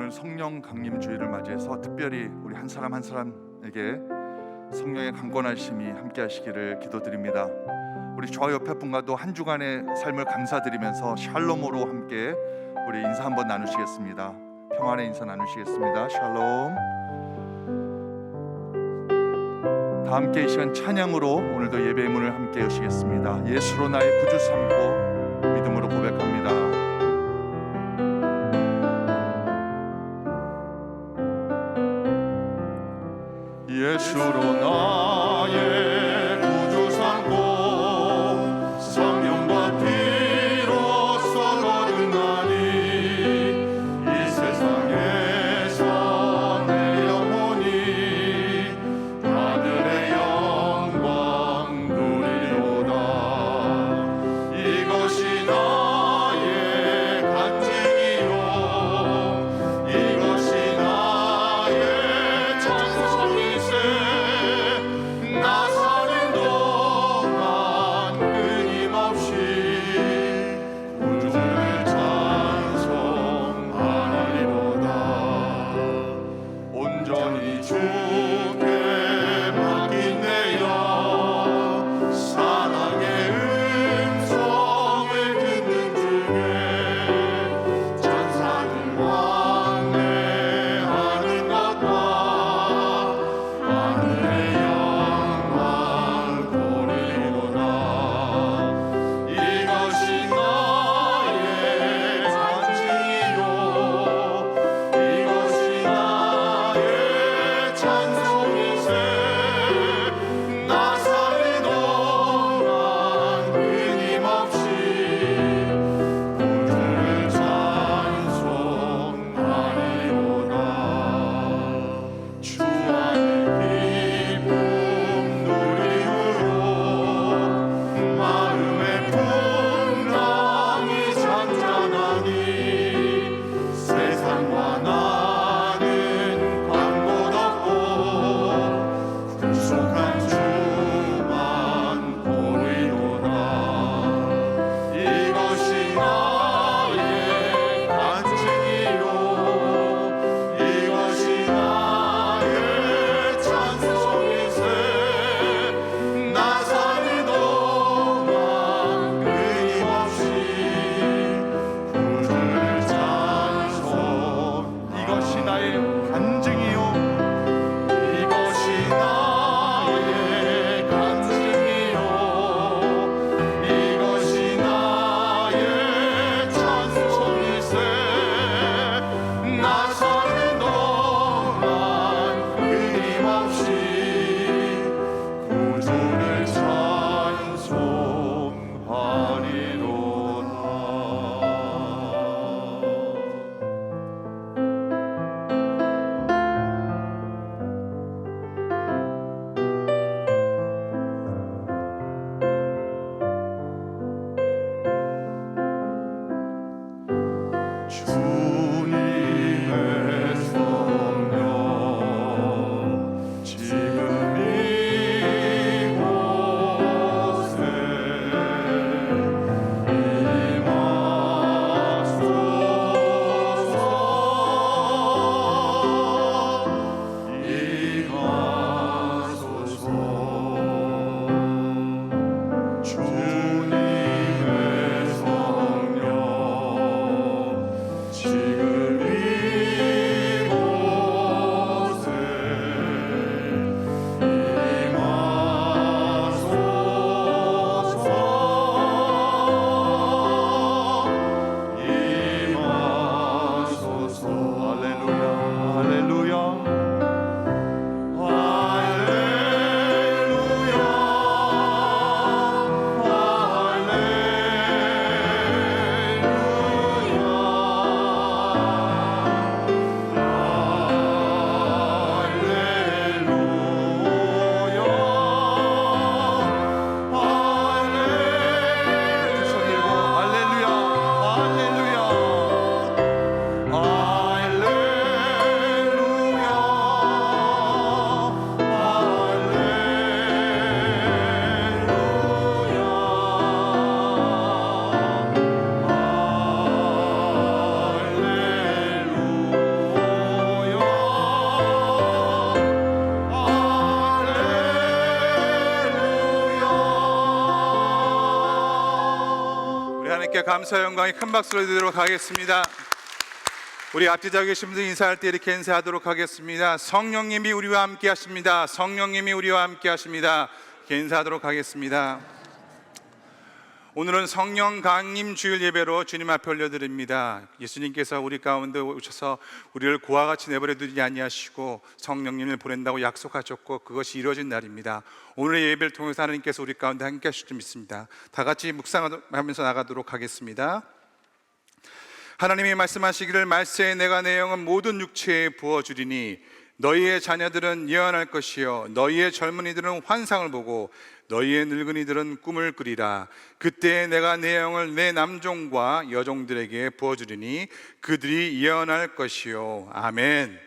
오늘 성령 강림 주일을 맞이해서 특별히 우리 한 사람 한 사람에게 성령의 강권하심이 함께 하시기를 기도드립니다. 우리 좌우 옆에 분과도 한 주간의 삶을 감사드리면서 샬롬으로 함께 우리 인사 한번 나누시겠습니다. 평안의 인사 나누시겠습니다. 샬롬. 다 함께 이 시간 찬양으로 오늘도 예배의 문을 함께 여시겠습니다. 예수로 나의 구주 삼고 믿음으로 고백합니다. 예수로 나의 구주 삼고 성령과 피로써 거듭나니 이 세상에서 내 영혼이 하늘의 영광 누리로다. 이것이 나의 간증이요 이것이 나의 찬송이세. 나 사는 동안 끊임없이 구주를 찬송하리로다. 온전히 주께 맡긴 내 영 사랑의 음성을 듣는 중에 천사를 왕래하는 것과 하늘의 영광 보리로다. 이것이 나의 간증이요 이것이 나의 찬송이세. 나 사는 동안 끊임없이 구주를 찬송하리로다. 주 안에 기쁨 누리우로 마음의 풍랑이 잔잔하니 세상과 나는 광고 덮고 구속한 주만 보리로다. 이것이 나의 간증이요 이것이 나의 찬송이세. 나 사는 동안 끊임없이 구주를 찬송. 이것이 나의 간증이요 이것이 나의 간증이요 이것이 나의 찬송이세. 나 사는 동안 끊임없이 구주를 찬송하리로다. 주님의 성령 지금 이곳에 임하소서. 주님의 성령 지금 주님께 감사 영광의 큰 박수를 드리도록 하겠습니다. 우리 앞뒤 자 계신 분들 인사할 때 이렇게 인사하도록 하겠습니다. 성령님이 우리와 함께 하십니다. 성령님이 우리와 함께 하십니다. 이렇게 인사하도록 하겠습니다. 오늘은 성령 강림 주일 예배로 주님 앞에 올려드립니다. 예수님께서 우리 가운데 오셔서 우리를 고와 같이 내버려 두지 아니하시고 성령님을 보낸다고 약속하셨고 그것이 이루어진 날입니다. 오늘의 예배를 통해서 하나님께서 우리 가운데 함께 하실 줄 믿습니다. 다 같이 묵상하면서 나가도록 하겠습니다. 하나님이 말씀하시기를 말세에 내가 내 영은 모든 육체에 부어주리니 너희의 자녀들은 예언할 것이요 너희의 젊은이들은 환상을 보고 너희의 늙은이들은 꿈을 꾸리라. 그때에 내가 내 영을 내 남종과 여종들에게 부어주리니 그들이 예언할 것이요. 아멘.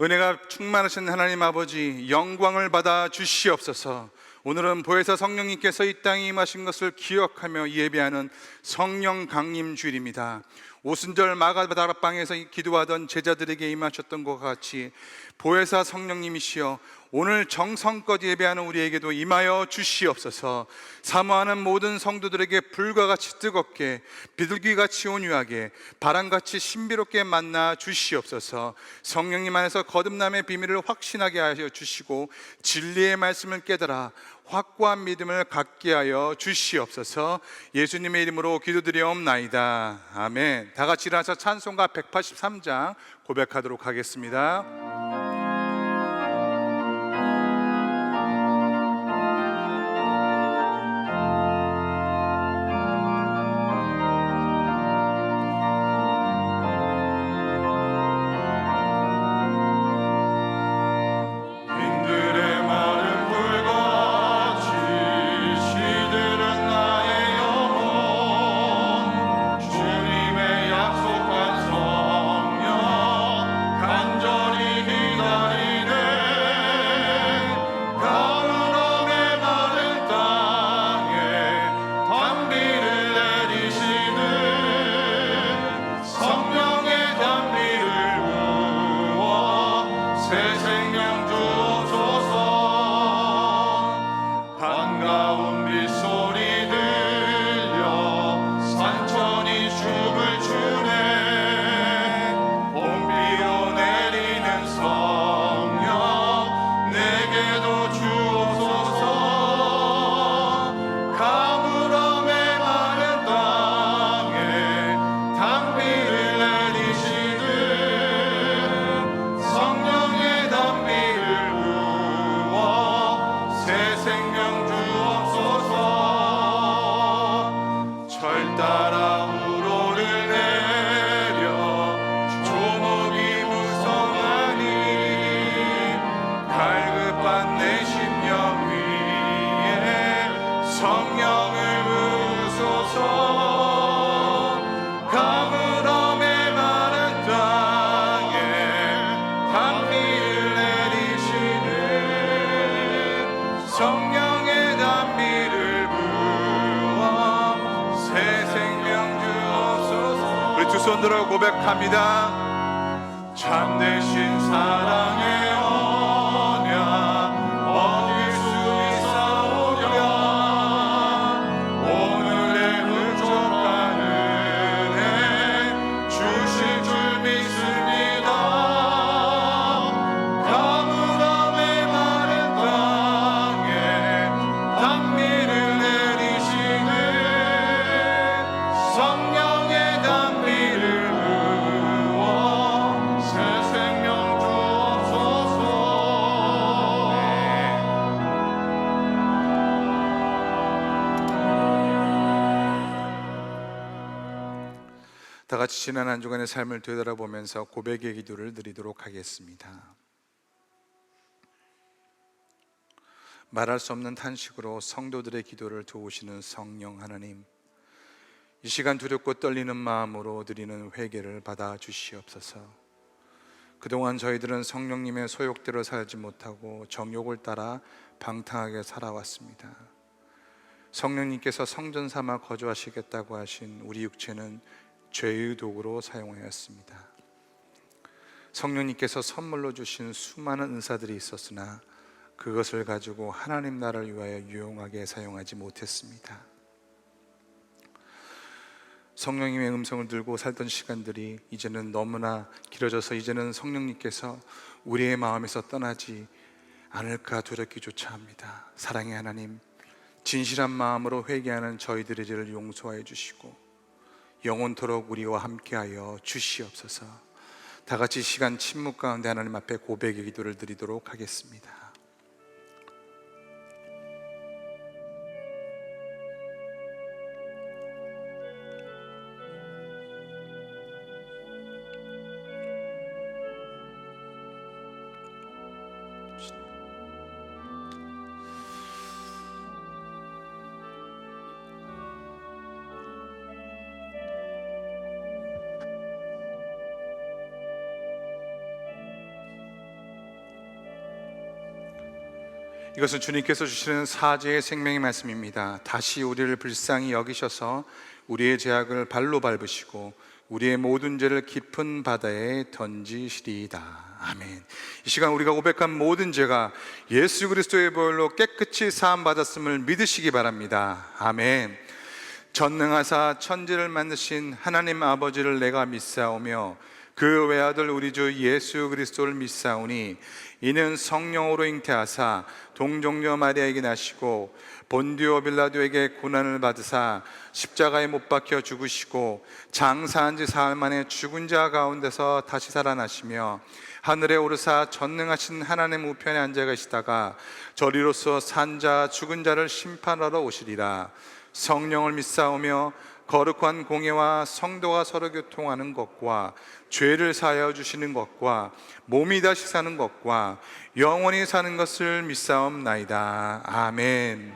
은혜가 충만하신 하나님 아버지, 영광을 받아 주시옵소서. 오늘은 보혜사 성령님께서 이 땅에 임하신 것을 기억하며 예배하는 성령 강림 주일입니다. 오순절 마가다락방에서 기도하던 제자들에게 임하셨던 것 같이 보혜사 성령님이시여 오늘 정성껏 예배하는 우리에게도 임하여 주시옵소서. 사모하는 모든 성도들에게 불과 같이 뜨겁게, 비둘기같이 온유하게, 바람같이 신비롭게 만나 주시옵소서. 성령님 안에서 거듭남의 비밀을 확신하게 하여 주시고 진리의 말씀을 깨달아 확고한 믿음을 갖게 하여 주시옵소서. 예수님의 이름으로 기도드리옵나이다. 아멘. 다 같이 일어나서 찬송가 183장 고백하도록 하겠습니다. 손들어 고백합니다. 참되신 사랑의 언약 얻을 수 있사오랴. 오늘의 흡족한 은혜 주실 줄 믿습니다. 가물함의 마른 땅에 단비를 내리시는 성령의 단비를 새 생명 주옵소서. 다 같이 지난 한 주간의 삶을 되돌아보면서 고백의 기도를 드리도록 하겠습니다. 말할 수 없는 탄식으로 성도들의 기도를 도우시는 성령 하나님, 이 시간 두렵고 떨리는 마음으로 드리는 회개를 받아 주시옵소서. 그동안 저희들은 성령님의 소욕대로 살지 못하고 정욕을 따라 방탕하게 살아왔습니다. 성령님께서 성전 삼아 거주하시겠다고 하신 우리 육체는 죄의 도구로 사용하였습니다. 성령님께서 선물로 주신 수많은 은사들이 있었으나 그것을 가지고 하나님 나라를 위하여 유용하게 사용하지 못했습니다. 성령님의 음성을 들고 살던 시간들이 이제는 너무나 길어져서 이제는 성령님께서 우리의 마음에서 떠나지 않을까 두렵기조차 합니다. 사랑의 하나님, 진실한 마음으로 회개하는 저희들의 죄를 용서하여 주시고 영원토록 우리와 함께하여 주시옵소서. 다 같이 시간 침묵 가운데 하나님 앞에 고백의 기도를 드리도록 하겠습니다. 이것은 주님께서 주시는 사죄의 생명의 말씀입니다. 다시 우리를 불쌍히 여기셔서 우리의 죄악을 발로 밟으시고 우리의 모든 죄를 깊은 바다에 던지시리이다. 아멘. 이 시간 우리가 고백한 모든 죄가 예수 그리스도의 보혈로 깨끗이 사함 받았음을 믿으시기 바랍니다. 아멘. 전능하사 천지를 만드신 하나님 아버지를 내가 믿사오며 그 외아들 우리 주 예수 그리스도를 믿사오니 이는 성령으로 잉태하사 동정녀 마리아에게 나시고 본디오 빌라도에게 고난을 받으사 십자가에 못 박혀 죽으시고 장사한 지 사흘 만에 죽은 자 가운데서 다시 살아나시며 하늘에 오르사 전능하신 하나님 우편에 앉아 계시다가 저리로서 산 자 죽은 자를 심판하러 오시리라. 성령을 믿사오며 거룩한 공예와 성도가 서로 교통하는 것과 죄를 사하여 주시는 것과 몸이 다시 사는 것과 영원히 사는 것을 믿사옵나이다. 아멘.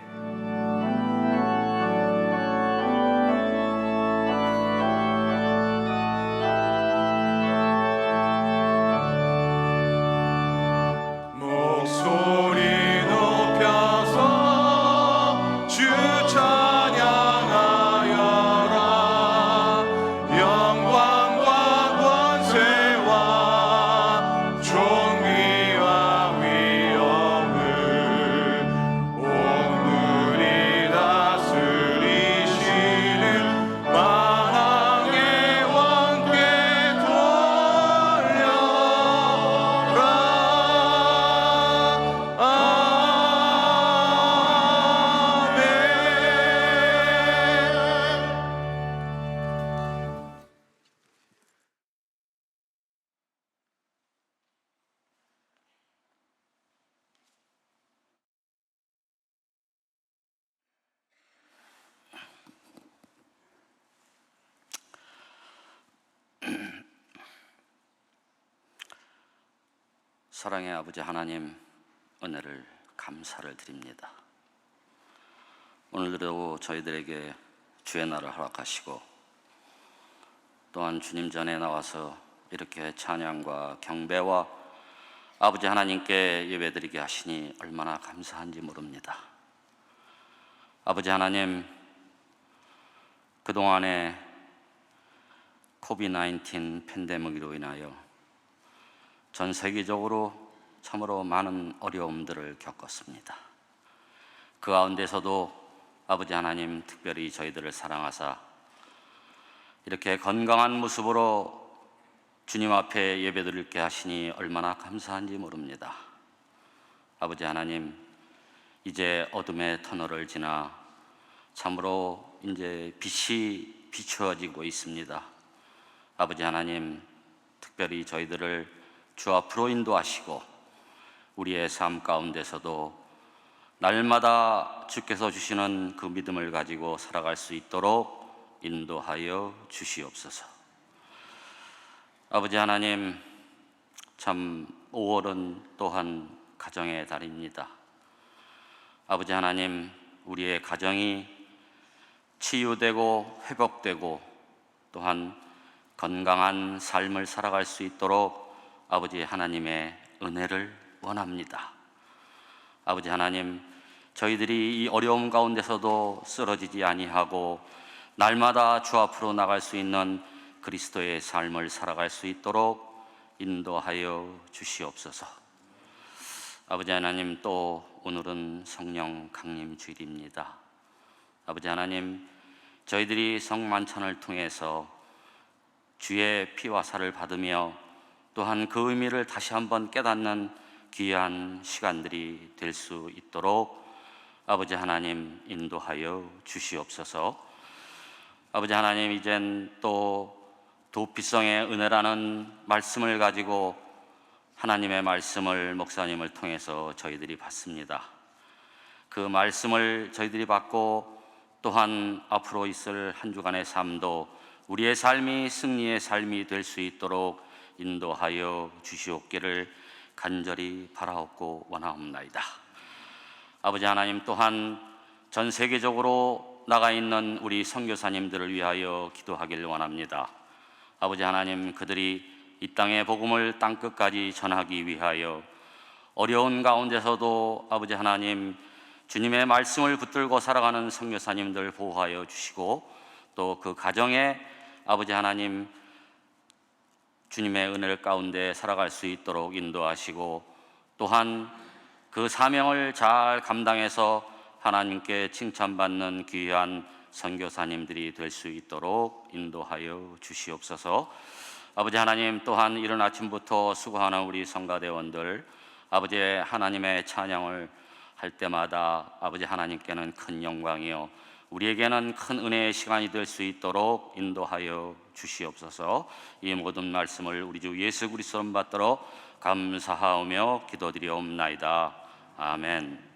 목소리 높여서 주 찬양하여라. 영광과 권세와 존귀와 위엄을 온누리 다스리시는 만왕의 왕께 돌려라. 사랑의 아버지 하나님, 은혜를 감사를 드립니다. 오늘도 저희들에게 주의 날을 허락하시고 또한 주님 전에 나와서 이렇게 찬양과 경배와 아버지 하나님께 예배드리게 하시니 얼마나 감사한지 모릅니다. 아버지 하나님, 그동안에 코비드-19 팬데믹으로 인하여 전 세계적으로 참으로 많은 어려움들을 겪었습니다. 그 가운데서도 아버지 하나님, 특별히 저희들을 사랑하사 이렇게 건강한 모습으로 주님 앞에 예배드리게 하시니 얼마나 감사한지 모릅니다. 아버지 하나님, 이제 어둠의 터널을 지나 참으로 이제 빛이 비추어지고 있습니다. 아버지 하나님, 특별히 저희들을 주 앞으로 인도하시고 우리의 삶 가운데서도 날마다 주께서 주시는 그 믿음을 가지고 살아갈 수 있도록 인도하여 주시옵소서. 아버지 하나님, 참 5월은 또한 가정의 달입니다. 아버지 하나님, 우리의 가정이 치유되고 회복되고 또한 건강한 삶을 살아갈 수 있도록 아버지 하나님의 은혜를 원합니다. 아버지 하나님, 저희들이 이 어려움 가운데서도 쓰러지지 아니하고 날마다 주 앞으로 나갈 수 있는 그리스도의 삶을 살아갈 수 있도록 인도하여 주시옵소서. 아버지 하나님, 또 오늘은 성령 강림 주일입니다. 아버지 하나님, 저희들이 성만찬을 통해서 주의 피와 살을 받으며 또한 그 의미를 다시 한번 깨닫는 귀한 시간들이 될 수 있도록 아버지 하나님 인도하여 주시옵소서. 아버지 하나님, 이젠 또 도피성의 은혜라는 말씀을 가지고 하나님의 말씀을 목사님을 통해서 저희들이 받습니다. 그 말씀을 저희들이 받고 또한 앞으로 있을 한 주간의 삶도 우리의 삶이 승리의 삶이 될 수 있도록 인도하여 주시옵기를 간절히 바라옵고 원하옵나이다. 아버지 하나님, 또한 전 세계적으로 나가 있는 우리 선교사님들을 위하여 기도하길 원합니다. 아버지 하나님, 그들이 이 땅의 복음을 땅끝까지 전하기 위하여 어려운 가운데서도 아버지 하나님, 주님의 말씀을 붙들고 살아가는 선교사님들 보호하여 주시고 또 그 가정에 아버지 하나님 주님의 은혜 가운데 살아갈 수 있도록 인도하시고 또한 그 사명을 잘 감당해서 하나님께 칭찬받는 귀한 선교사님들이 될 수 있도록 인도하여 주시옵소서. 아버지 하나님, 또한 이른 아침부터 수고하는 우리 성가대원들 아버지 하나님의 찬양을 할 때마다 아버지 하나님께는 큰 영광이요 우리에게는 큰 은혜의 시간이 될 수 있도록 인도하여 주시옵소서. 이 모든 말씀을 우리 주 예수 그리스도를 받들어 감사하오며 기도드리옵나이다. 아멘.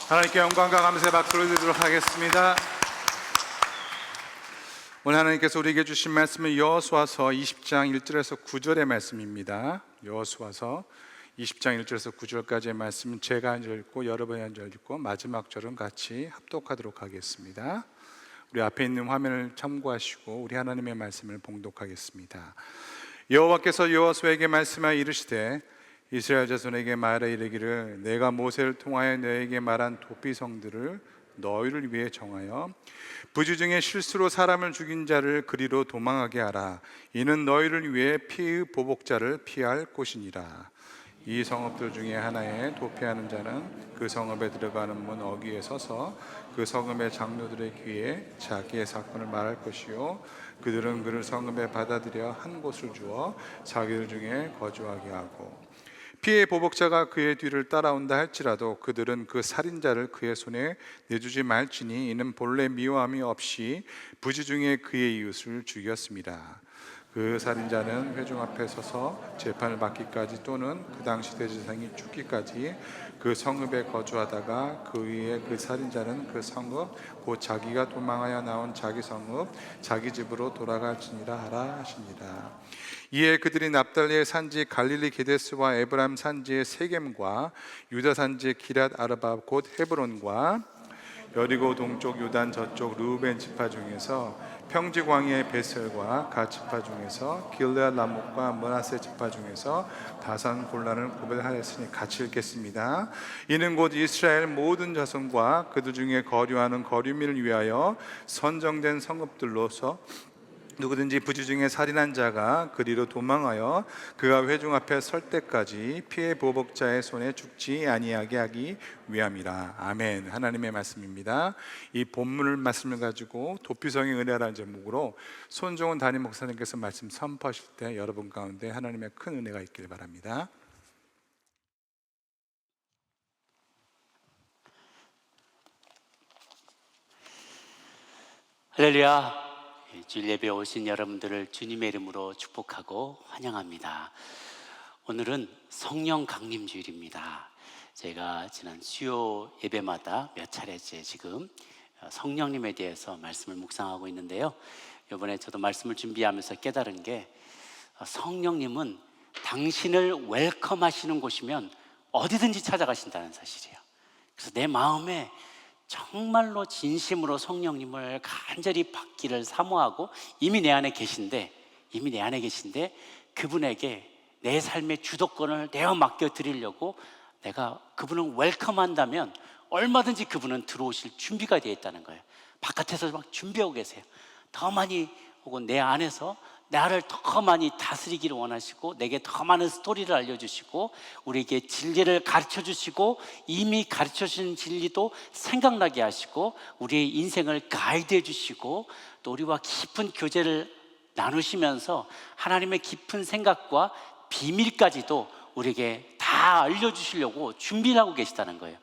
하나님께 영광과 감사의 박수를 드리도록 하겠습니다. 오늘 하나님께서 우리에게 주신 말씀은 여호수아서 20장 1절에서 9절의 말씀입니다. 여호수아서 20장 1절에서 9절까지의 말씀은 제가 한 절 읽고 여러분이 한 절 읽고 마지막 절은 같이 합독하도록 하겠습니다. 우리 앞에 있는 화면을 참고하시고 우리 하나님의 말씀을 봉독하겠습니다. 여호와께서 여호수아에게 말씀하여 이르시되 이스라엘 자손에게 말하여 이르기를 내가 모세를 통하여 너에게 말한 도피성들을 너희를 위해 정하여 부지 중에 실수로 사람을 죽인 자를 그리로 도망하게 하라. 이는 너희를 위해 피의 보복자를 피할 곳이니라. 이 성읍들 중에 하나에 도피하는 자는 그 성읍에 들어가는 문 어귀에 서서 그 성읍의 장로들의 귀에 자기의 사건을 말할 것이요 그들은 그를 성읍에 받아들여 한 곳을 주어 자기들 중에 거주하게 하고 피의 보복자가 그의 뒤를 따라온다 할지라도 그들은 그 살인자를 그의 손에 내주지 말지니 이는 본래 미워함이 없이 부지 중에 그의 이웃을 죽였습니다. 그 살인자는 회중 앞에 서서 재판을 받기까지 또는 그 당시 대제사장이 죽기까지 그 성읍에 거주하다가 그 위에 그 살인자는 그 성읍 곧 자기가 도망하여 나온 자기 성읍 자기 집으로 돌아갈지니라 하라 하시니라. 이에 그들이 납달리의 산지 갈릴리 게데스와 에브라임 산지의 세겜과 유다 산지의 기랏 아르바 곧 헤브론과 여리고 동쪽 요단 저쪽 르우벤 지파 중에서 평지 광야의 베셀과 갓 지파 중에서 길르앗 라못과 므낫세 지파 중에서 다산 골란을 구별하였으니 같이 읽겠습니다. 이는 곧 이스라엘 모든 자손과 그들 중에 거류하는 거류민을 위하여 선정된 성읍들로서 누구든지 부지 중에 살인한 자가 그리로 도망하여 그가 회중 앞에 설 때까지 피해 보복자의 손에 죽지 아니하게 하기 위함이라. 아멘. 하나님의 말씀입니다. 이 본문을 말씀을 가지고 도피성의 은혜라는 제목으로 손종훈 담임 목사님께서 말씀 선포하실 때 여러분 가운데 하나님의 큰 은혜가 있길 바랍니다. 할렐루야. 주일 예배에 오신 여러분들을 주님의 이름으로 축복하고 환영합니다. 오늘은 성령 강림 주일입니다. 제가 지난 수요 예배마다 몇 차례째 지금 성령님에 대해서 말씀을 묵상하고 있는데요. 이번에 저도 말씀을 준비하면서 깨달은 게 성령님은 당신을 웰컴하시는 곳이면 어디든지 찾아가신다는 사실이에요. 그래서 내 마음에 정말로 진심으로 성령님을 간절히 받기를 사모하고 이미 내 안에 계신데 그분에게 내 삶의 주도권을 내어 맡겨 드리려고 내가 그분을 웰컴한다면 얼마든지 그분은 들어오실 준비가 되어 있다는 거예요. 바깥에서 막 준비하고 계세요. 더 많이 혹은 내 안에서 나를 더 많이 다스리기를 원하시고 내게 더 많은 스토리를 알려주시고 우리에게 진리를 가르쳐주시고 이미 가르쳐주신 진리도 생각나게 하시고 우리의 인생을 가이드해 주시고 또 우리와 깊은 교제를 나누시면서 하나님의 깊은 생각과 비밀까지도 우리에게 다 알려주시려고 준비를 하고 계시다는 거예요.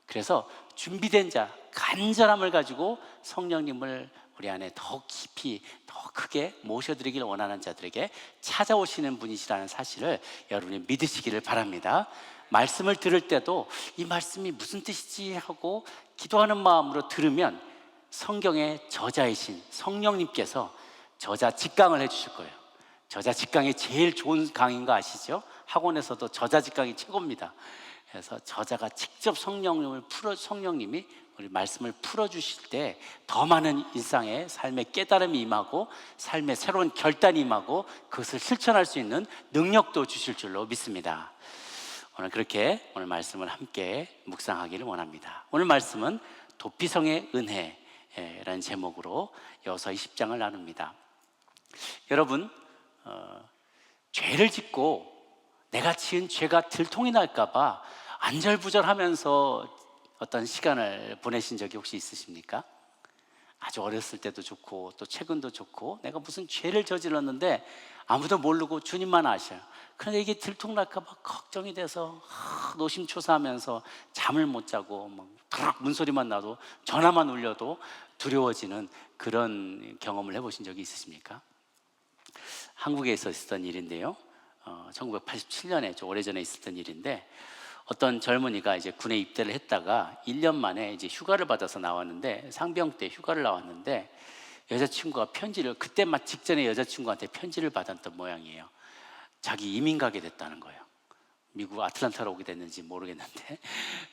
그래서 준비된 자, 간절함을 가지고 성령님을 우리 안에 더 깊이 더 크게 모셔드리기를 원하는 자들에게 찾아오시는 분이시라는 사실을 여러분이 믿으시기를 바랍니다. 말씀을 들을 때도 이 말씀이 무슨 뜻이지 하고 기도하는 마음으로 들으면 성경의 저자이신 성령님께서 저자 직강을 해주실 거예요. 저자 직강이 제일 좋은 강인 거 아시죠? 학원에서도 저자 직강이 최고입니다. 그래서 저자가 직접 성령님이 우리 말씀을 풀어주실 때 더 많은 일상의 삶의 깨달음이 임하고 삶의 새로운 결단이 임하고 그것을 실천할 수 있는 능력도 주실 줄로 믿습니다. 오늘 그렇게 오늘 말씀을 함께 묵상하기를 원합니다. 오늘 말씀은 도피성의 은혜라는 제목으로 여호수아 20장을 나눕니다. 여러분 죄를 짓고 내가 지은 죄가 들통이 날까 봐 안절부절하면서 어떤 시간을 보내신 적이 혹시 있으십니까? 아주 어렸을 때도 좋고 또 최근도 좋고 내가 무슨 죄를 저질렀는데 아무도 모르고 주님만 아셔요. 그런데 이게 들통날까 봐 걱정이 돼서 노심초사하면서 잠을 못 자고 막 문소리만 나도 전화만 울려도 두려워지는 그런 경험을 해보신 적이 있으십니까? 한국에 있었던 일인데요. 1987년에 좀 오래전에 있었던 일인데 어떤 젊은이가 이제 군에 입대를 했다가 1년 만에 이제 휴가를 받아서 나왔는데, 상병 때 휴가를 나왔는데 여자친구가 편지를, 그때 막 직전에 여자친구한테 편지를 받았던 모양이에요. 자기 이민 가게 됐다는 거예요. 미국 아틀란타로 오게 됐는지 모르겠는데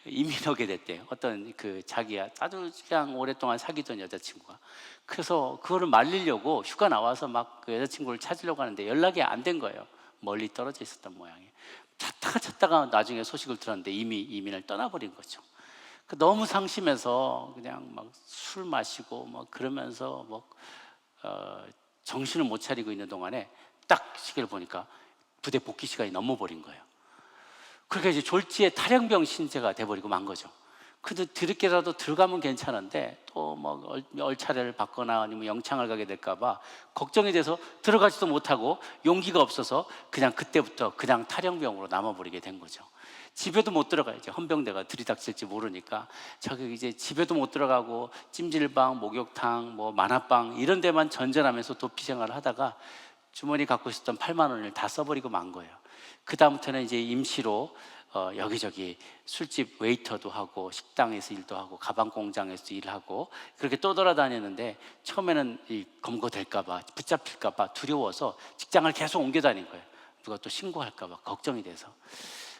이민 오게 됐대요. 어떤 그 자기가 아주 그냥 오랫동안 사귀던 여자친구가. 그래서 그거를 말리려고 휴가 나와서 막 그 여자친구를 찾으려고 하는데 연락이 안 된 거예요. 멀리 떨어져 있었던 모양이에요. 찾다가 나중에 소식을 들었는데 이미 이민을 떠나버린 거죠. 너무 상심해서 그냥 막 술 마시고 뭐 그러면서 뭐 정신을 못 차리고 있는 동안에 딱 시계를 보니까 부대 복귀 시간이 넘어버린 거예요. 그러니까 이제 졸지에 탈영병 신세가 돼버리고 만 거죠. 그래도 뒤늦게라도 들어가면 괜찮은데 또 뭐 얼차례를 받거나 아니면 영창을 가게 될까봐 걱정이 돼서 들어가지도 못하고 용기가 없어서 그냥 그때부터 그냥 탈영병으로 남아버리게 된 거죠. 집에도 못 들어가요. 이제 헌병대가 들이닥칠지 모르니까 저기 이제 집에도 못 들어가고 찜질방, 목욕탕, 뭐 만화방 이런 데만 전전하면서 도피 생활을 하다가 주머니 갖고 있었던 8만 원을 다 써버리고 만 거예요. 그 다음부터는 이제 임시로 여기저기 술집 웨이터도 하고 식당에서 일도 하고 가방 공장에서 일하고 그렇게 떠돌아다녔는데 처음에는 검거될까봐 붙잡힐까봐 두려워서 직장을 계속 옮겨 다닌 거예요. 누가 또 신고할까봐 걱정이 돼서.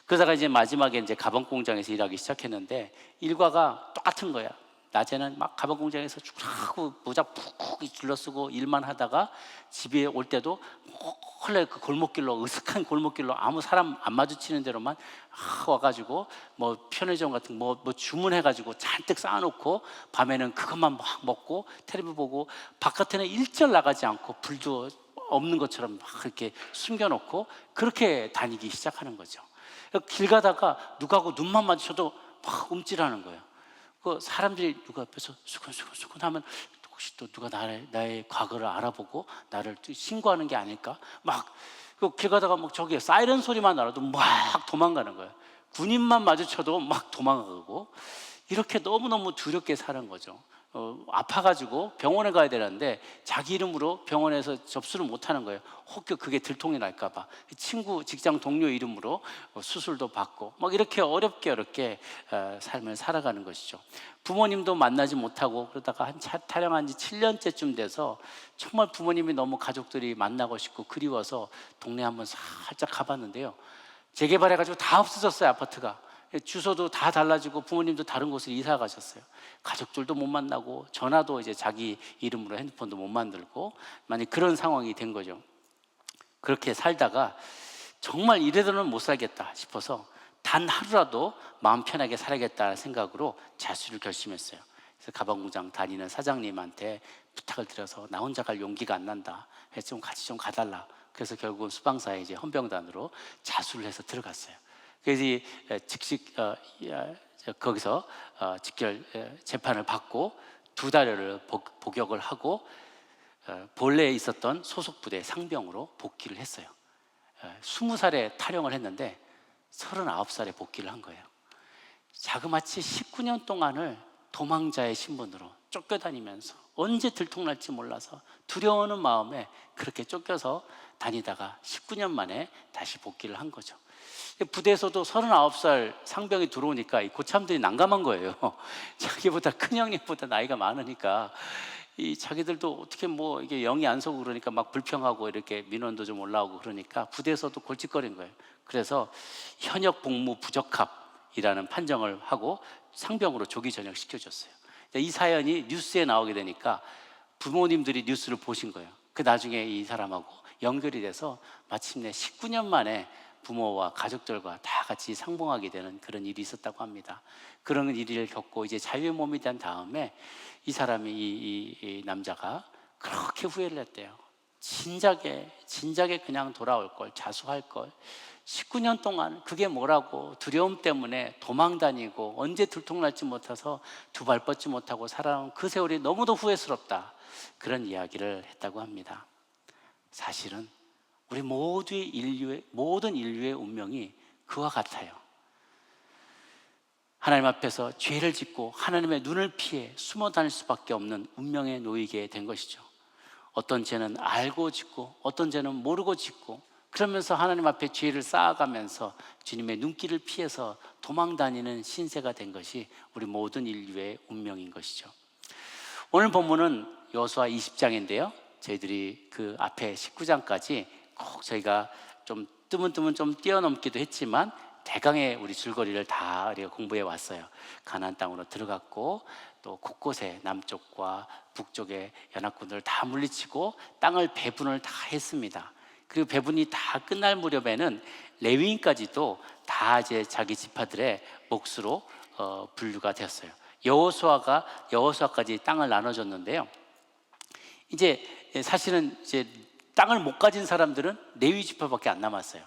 그러다가 이제 마지막에 이제 가방 공장에서 일하기 시작했는데 일과가 똑같은 거야. 낮에는 막 가방 공장에서 쭉 모자 푹 둘러쓰고 일만 하다가 집에 올 때도 원래 그 골목길로, 으슥한 골목길로 아무 사람 안 마주치는 데로만 와가지고 뭐 편의점 같은 뭐 주문해가지고 잔뜩 쌓아놓고 밤에는 그것만 막 먹고 텔레비 보고 바깥에는 일절 나가지 않고 불도 없는 것처럼 막 이렇게 숨겨놓고 그렇게 다니기 시작하는 거죠. 길 가다가 누가하고 눈만 마주쳐도 막 움찔하는 거예요. 그 사람들이 누가 옆에서 수근수근 하면 혹시 또 누가 나의 과거를 알아보고 나를 신고하는 게 아닐까? 막 길 가다가 막 저기 사이렌 소리만 나도 막 도망가는 거예요. 군인만 마주쳐도 막 도망가고 이렇게 너무너무 두렵게 사는 거죠. 아파가지고 병원에 가야 되는데 자기 이름으로 병원에서 접수를 못 하는 거예요. 혹여 그게 들통이 날까봐. 친구, 직장 동료 이름으로 수술도 받고 막 이렇게 어렵게 삶을 살아가는 것이죠. 부모님도 만나지 못하고 그러다가 탈영한 지 7년째쯤 돼서 정말 부모님이 너무 가족들이 만나고 싶고 그리워서 동네 한번 살짝 가봤는데요. 재개발해가지고 다 없어졌어요. 아파트가. 주소도 다 달라지고 부모님도 다른 곳으로 이사 가셨어요. 가족들도 못 만나고 전화도 이제 자기 이름으로 핸드폰도 못 만들고 만약 그런 상황이 된 거죠. 그렇게 살다가 정말 이래서는 못 살겠다 싶어서 단 하루라도 마음 편하게 살아야겠다는 생각으로 자수를 결심했어요. 그래서 가방공장 다니는 사장님한테 부탁을 드려서 나 혼자 갈 용기가 안 난다. 해서 좀 같이 좀 가달라. 그래서 결국은 수방사에 이제 헌병단으로 자수를 해서 들어갔어요. 그래서 즉시 거기서 직결 재판을 받고 2달여를 복역을 하고 본래 있었던 소속 부대 상병으로 복귀를 했어요. 20살에 탈영을 했는데 39살에 복귀를 한 거예요. 자그마치 19년 동안을 도망자의 신분으로 쫓겨다니면서 언제 들통날지 몰라서 두려워하는 마음에 그렇게 쫓겨서 다니다가 19년 만에 다시 복귀를 한 거죠. 부대에서도 39살 상병이 들어오니까 이 고참들이 난감한 거예요. 자기보다 큰 형님보다 나이가 많으니까 이 자기들도 어떻게 뭐 이게 영이 안 서고 그러니까 막 불평하고 이렇게 민원도 좀 올라오고 그러니까 부대에서도 골칫거린 거예요. 그래서 현역 복무 부적합이라는 판정을 하고 상병으로 조기 전역 시켜줬어요. 이 사연이 뉴스에 나오게 되니까 부모님들이 뉴스를 보신 거예요. 그 나중에 이 사람하고 연결이 돼서 마침내 19년 만에 부모와 가족들과 다 같이 상봉하게 되는 그런 일이 있었다고 합니다. 그런 일을 겪고 이제 자유의 몸이 된 다음에 이 사람이 이 남자가 그렇게 후회를 했대요. 진작에 그냥 돌아올 걸, 자수할 걸. 19년 동안 그게 뭐라고 두려움 때문에 도망 다니고 언제 들통날지 못해서 두 발 뻗지 못하고 살아온 그 세월이 너무도 후회스럽다. 그런 이야기를 했다고 합니다. 사실은 우리 모든 인류의 운명이 그와 같아요. 하나님 앞에서 죄를 짓고 하나님의 눈을 피해 숨어 다닐 수밖에 없는 운명에 놓이게 된 것이죠. 어떤 죄는 알고 짓고 어떤 죄는 모르고 짓고 그러면서 하나님 앞에 죄를 쌓아가면서 주님의 눈길을 피해서 도망다니는 신세가 된 것이 우리 모든 인류의 운명인 것이죠. 오늘 본문은 여호수아 20장인데요. 저희들이 그 앞에 19장까지 꼭 저희가 좀 뜨문뜨문 좀 뛰어넘기도 했지만 대강의 우리 줄거리를 다 우리가 공부해 왔어요. 가나안 땅으로 들어갔고 또 곳곳에 남쪽과 북쪽의 연합군들을 다 물리치고 땅을 배분을 다 했습니다. 그리고 배분이 다 끝날 무렵에는 레위인까지도 다 이제 자기 지파들의 몫으로 분류가 되었어요. 여호수아까지 땅을 나눠줬는데요. 이제 사실은 이제 땅을 못 가진 사람들은 레위 지파밖에 안 남았어요.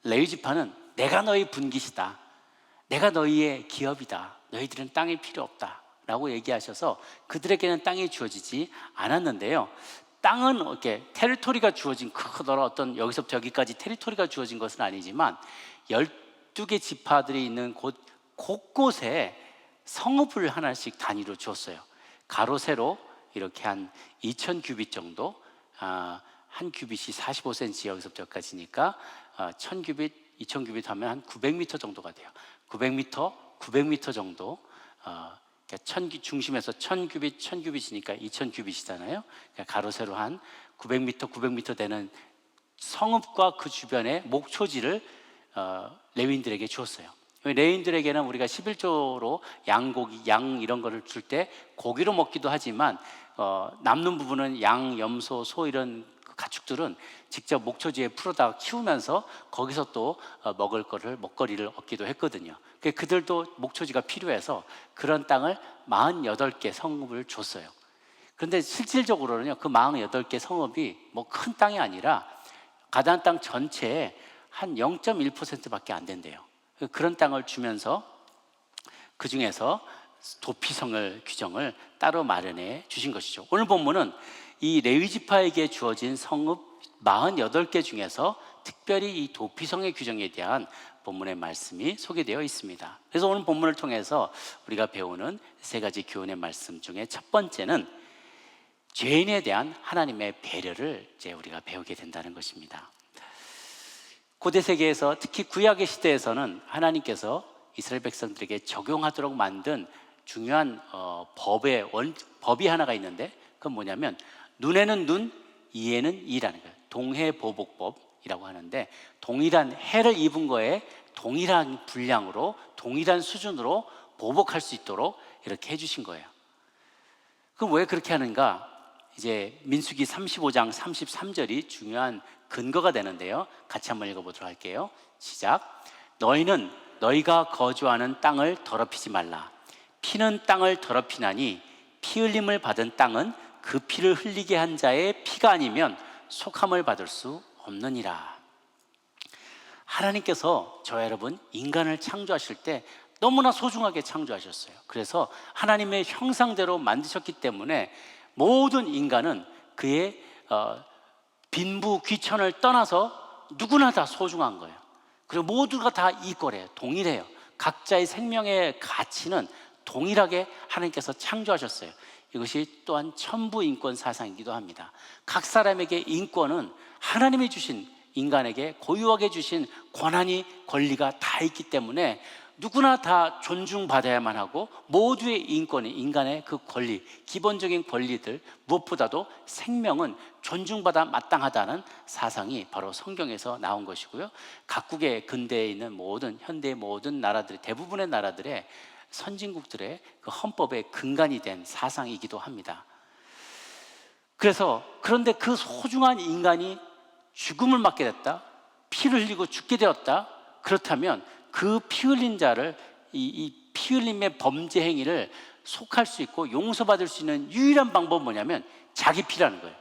레위 지파는 내가 너희 분깃이다, 내가 너희의 기업이다, 너희들은 땅이 필요 없다 라고 얘기하셔서 그들에게는 땅이 주어지지 않았는데요. 땅은 이렇게 테리토리가 주어진 크더라 어떤 여기서부터 여기까지 테리토리가 주어진 것은 아니지만 12개 지파들이 있는 곳곳에 성읍을 하나씩 단위로 주었어요. 가로 세로 이렇게 한 2,000규빗 정도, 한 규빗이 45cm 여기서부터 여기까지니까 1,000규빗, 2,000규빗 하면 한 900m 정도가 돼요. 900m 정도, 중심에서 1,000규빗, 1,000규빗이니까 2,000규빗이잖아요. 그러니까 가로 세로 한 900m 되는 성읍과 그 주변의 목초지를 레위인들에게 주었어요. 레위인들에게는 우리가 11조로 양고기, 양 이런 거를 줄 때 고기로 먹기도 하지만 남는 부분은 양, 염소, 소 이런 가축들은 직접 목초지에 풀어다 키우면서 거기서 또 먹거리를 얻기도 했거든요. 그들도 목초지가 필요해서 그런 땅을 48개 성읍을 줬어요. 그런데 실질적으로는요, 그 48개 성읍이 뭐 큰 땅이 아니라 가나안 땅 전체의 한 0.1%밖에 안 된대요. 그런 땅을 주면서 그 중에서 도피성을 규정을 따로 마련해 주신 것이죠. 오늘 본문은 이 레위 지파에게 주어진 성읍 48개 중에서 특별히 이 도피성의 규정에 대한 본문의 말씀이 소개되어 있습니다. 그래서 오늘 본문을 통해서 우리가 배우는 세 가지 교훈의 말씀 중에 첫 번째는 죄인에 대한 하나님의 배려를 이제 우리가 배우게 된다는 것입니다. 고대 세계에서 특히 구약의 시대에서는 하나님께서 이스라엘 백성들에게 적용하도록 만든 중요한 법이 하나가 있는데 그건 뭐냐면 눈에는 눈, 이에는 이라는 거예요. 동해보복법이라고 하는데 동일한 해를 입은 거에 동일한 분량으로 동일한 수준으로 보복할 수 있도록 이렇게 해주신 거예요. 그럼 왜 그렇게 하는가? 이제 민수기 35장 33절이 중요한 근거가 되는데요. 같이 한번 읽어보도록 할게요. 시작. 너희는 너희가 거주하는 땅을 더럽히지 말라. 피는 땅을 더럽히나니 피 흘림을 받은 땅은 그 피를 흘리게 한 자의 피가 아니면 속함을 받을 수 없느니라. 하나님께서 저와 여러분 인간을 창조하실 때 너무나 소중하게 창조하셨어요. 그래서 하나님의 형상대로 만드셨기 때문에 모든 인간은 그의 빈부 귀천을 떠나서 누구나 다 소중한 거예요. 그리고 모두가 다 이꼴해요. 동일해요. 각자의 생명의 가치는 동일하게 하나님께서 창조하셨어요. 이것이 또한 천부인권 사상이기도 합니다. 각 사람에게 인권은 하나님이 주신 인간에게 고유하게 주신 권한이 권리가 다 있기 때문에 누구나 다 존중받아야만 하고 모두의 인권이 인간의 그 권리, 기본적인 권리들 무엇보다도 생명은 존중받아 마땅하다는 사상이 바로 성경에서 나온 것이고요. 각국의 근대에 있는 모든 현대의 모든 나라들, 대부분의 나라들의 선진국들의 그 헌법의 근간이 된 사상이기도 합니다. 그런데 그 소중한 인간이 죽음을 맞게 됐다, 피를 흘리고 죽게 되었다. 그렇다면 그 피 흘린 자를 이 피 흘림의 범죄 행위를 속할 수 있고 용서받을 수 있는 유일한 방법은 뭐냐면 자기 피라는 거예요.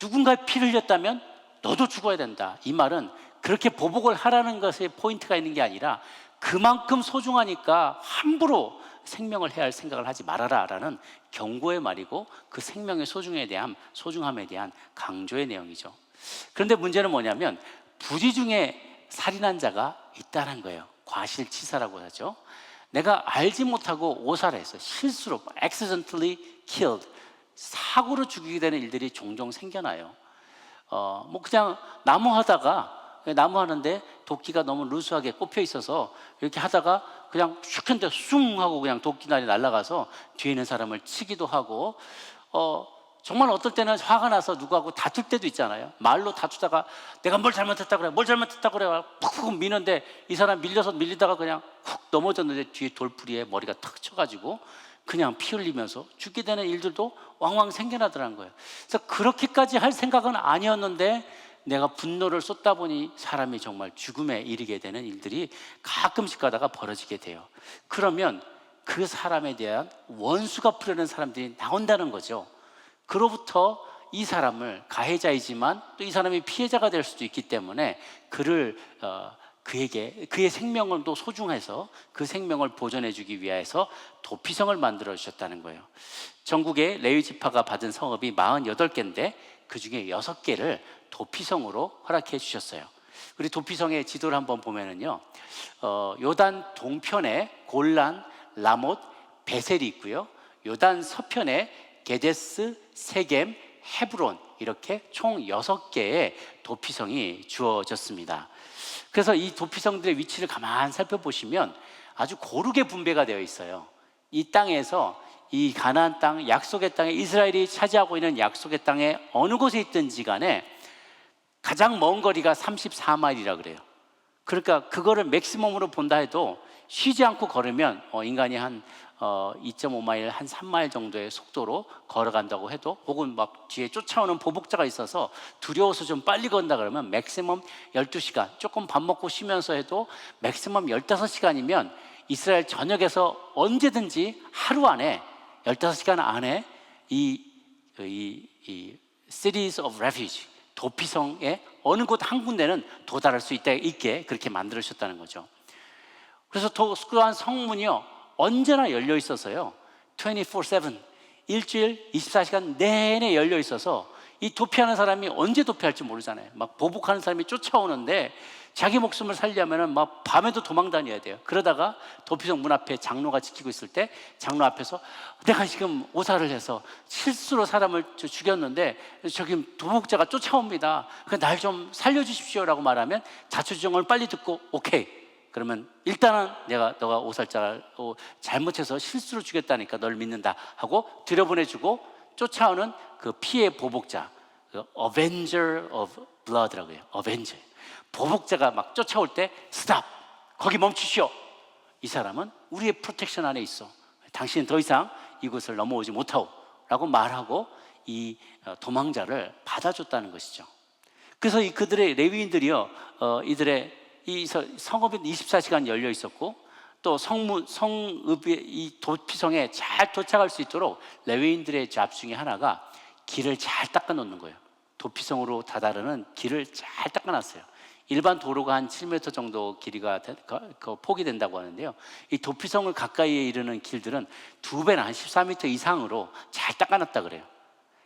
누군가의 피를 흘렸다면 너도 죽어야 된다. 이 말은 그렇게 보복을 하라는 것에 포인트가 있는 게 아니라 그만큼 소중하니까 함부로 생명을 해야 할 생각을 하지 말아라 라는 경고의 말이고 그 생명의 소중함에 대한 강조의 내용이죠. 그런데 문제는 뭐냐면 부지 중에 살인한 자가 있다는 거예요. 과실치사라고 하죠. 내가 알지 못하고 오살해서 실수로 accidentally killed, 사고로 죽이게 되는 일들이 종종 생겨나요. 뭐 그냥 나무 하는데 도끼가 너무 루스하게 꼽혀 있어서 이렇게 하다가 그냥 슉 했는데 숭 하고 그냥 도끼날이 날아가서 뒤에 있는 사람을 치기도 하고, 정말 어떨 때는 화가 나서 누구하고 다툴 때도 있잖아요. 말로 다투다가 내가 뭘 잘못했다 그래, 뭘 잘못했다 그래, 푹푹 미는데 이 사람 밀리다가 그냥 훅 넘어졌는데 뒤에 돌부리에 머리가 탁 쳐가지고 그냥 피 흘리면서 죽게 되는 일들도 왕왕 생겨나더라는 거예요. 그래서 그렇게까지 할 생각은 아니었는데 내가 분노를 쏟다 보니 사람이 정말 죽음에 이르게 되는 일들이 가끔씩 가다가 벌어지게 돼요. 그러면 그 사람에 대한 원수가 풀려는 사람들이 나온다는 거죠. 그로부터 이 사람을, 가해자이지만 또 이 사람이 피해자가 될 수도 있기 때문에 그의 생명을 또 소중해서 그 생명을 보존해 주기 위해서 도피성을 만들어 주셨다는 거예요. 전국에 레위 지파가 받은 성읍이 48개인데 그 중에 6개를 도피성으로 허락해 주셨어요. 우리 도피성의 지도를 한번 보면은요, 요단 동편에 골란, 라못, 베셀이 있고요. 요단 서편에 게데스, 세겜, 헤브론, 이렇게 총 6개의 도피성이 주어졌습니다. 그래서 이 도피성들의 위치를 가만 살펴보시면 아주 고르게 분배가 되어 있어요. 이 땅에서 이 가나안 땅, 약속의 땅에, 이스라엘이 차지하고 있는 약속의 땅에 어느 곳에 있든지 간에 가장 먼 거리가 34마일이라 그래요. 그러니까 그거를 맥시멈으로 본다 해도 쉬지 않고 걸으면 인간이 한 2.5마일, 한 3마일 정도의 속도로 걸어간다고 해도, 혹은 막 뒤에 쫓아오는 보복자가 있어서 두려워서 좀 빨리 건다 그러면 맥시멈 12시간, 조금 밥 먹고 쉬면서 해도 맥시멈 15시간이면 이스라엘 전역에서 언제든지 하루 안에 15시간 안에 이 Cities of Refuge, 도피성의 어느 곳 한 군데는 도달할 수 있게 그렇게 만들어주셨다는 거죠. 그래서 또한 성문이요, 언제나 열려 있어서요, 24/7, 일주일 24시간 내내 열려 있어서 이 도피하는 사람이 언제 도피할지 모르잖아요. 막 보복하는 사람이 쫓아오는데 자기 목숨을 살려면은 막 밤에도 도망 다녀야 돼요. 그러다가 도피성 문 앞에 장로가 지키고 있을 때 장로 앞에서 내가 지금 오사를 해서 실수로 사람을 죽였는데 저기 도복자가 쫓아옵니다. 날 좀 살려주십시오라고 말하면 자초지종을 빨리 듣고 오케이. 그러면 일단은 너가 오살자를 잘못해서 실수로 죽였다니까 널 믿는다 하고 들여보내주고, 쫓아오는 그 피해 보복자, 그 Avenger of Blood라고 해요. Avenger. 보복자가 막 쫓아올 때 스탑, 거기 멈추시오. 이 사람은 우리의 프로텍션 안에 있어. 당신은 더 이상 이곳을 넘어오지 못하오 라고 말하고 이 도망자를 받아줬다는 것이죠. 그래서 그들의 레위인들이요, 이들의 이 성읍은 24시간 열려 있었고, 또 성읍의 이 도피성에 잘 도착할 수 있도록 레위인들의 잡 중에 하나가 길을 잘 닦아 놓는 거예요. 도피성으로 다다르는 길을 잘 닦아 놨어요. 일반 도로가 한 7m 정도 길이가 폭이 된다고 하는데요, 이 도피성을 가까이에 이르는 길들은 2배나 한 14m 이상으로 잘 닦아 놨다 그래요.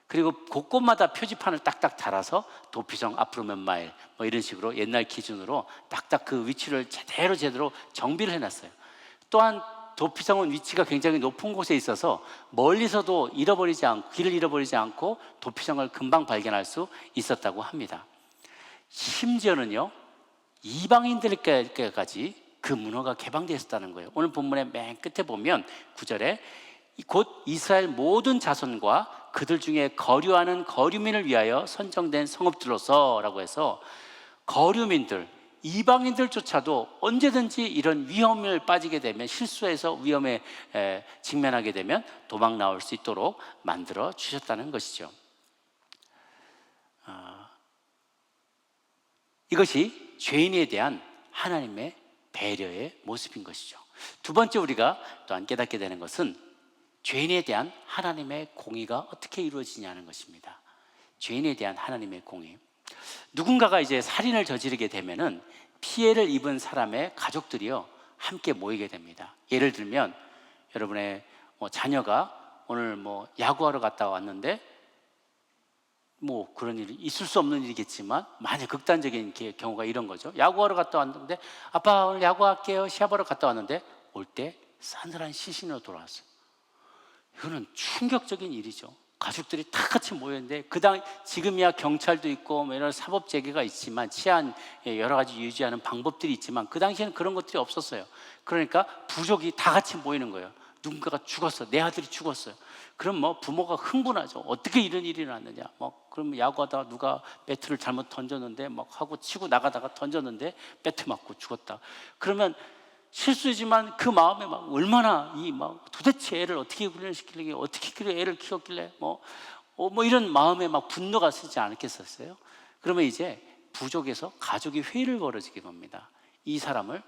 그리고 곳곳마다 표지판을 딱딱 달아서 도피성 앞으로 몇 마일 뭐 이런 식으로 옛날 기준으로 딱딱 그 위치를 제대로 정비를 해놨어요. 또한 도피성은 위치가 굉장히 높은 곳에 있어서 멀리서도 길을 잃어버리지 않고 도피성을 금방 발견할 수 있었다고 합니다. 심지어는요, 이방인들에게까지 그 문화가 개방되어 있었다는 거예요. 오늘 본문의 맨 끝에 보면 9절에 곧 이스라엘 모든 자손과 그들 중에 거류하는 거류민을 위하여 선정된 성읍들로서 라고 해서, 거류민들, 이방인들조차도 언제든지 이런 위험을 빠지게 되면, 실수해서 위험에 직면하게 되면 도망 나올 수 있도록 만들어 주셨다는 것이죠. 이것이 죄인에 대한 하나님의 배려의 모습인 것이죠. 두 번째 우리가 또한 깨닫게 되는 것은 죄인에 대한 하나님의 공의가 어떻게 이루어지냐는 것입니다. 죄인에 대한 하나님의 공의. 누군가가 이제 살인을 저지르게 되면은 피해를 입은 사람의 가족들이요, 함께 모이게 됩니다. 예를 들면 여러분의 자녀가 오늘 야구하러 갔다 왔는데, 그런 일이 있을 수 없는 일이겠지만 만약 극단적인 경우가 이런 거죠. 야구하러 갔다 왔는데, 아빠 오늘 야구할게요, 시합하러 갔다 왔는데 올 때 싸늘한 시신으로 돌아왔어요. 이거는 충격적인 일이죠. 가족들이 다 같이 모였는데 지금이야 경찰도 있고 뭐 이런 사법 재개가 있지만 치안 여러 가지 유지하는 방법들이 있지만 그 당시에는 그런 것들이 없었어요. 그러니까 부족이 다 같이 모이는 거예요. 누군가가 죽었어, 내 아들이 죽었어요. 그럼 뭐 부모가 흥분하죠. 어떻게 이런 일이 났느냐. 그러면 야구하다가 누가 배트를 잘못 던졌는데 막 하고 치고 나가다가 던졌는데 배트 맞고 죽었다. 그러면 실수지만 그 마음에 막 얼마나 도대체 애를 어떻게 훈련시키려고 어떻게 애를 키웠길래 뭐 이런 마음에 막 분노가 쓰지 않겠었어요? 그러면 이제 부족에서 가족이 회의를 벌어지게 겁니다. 이 사람을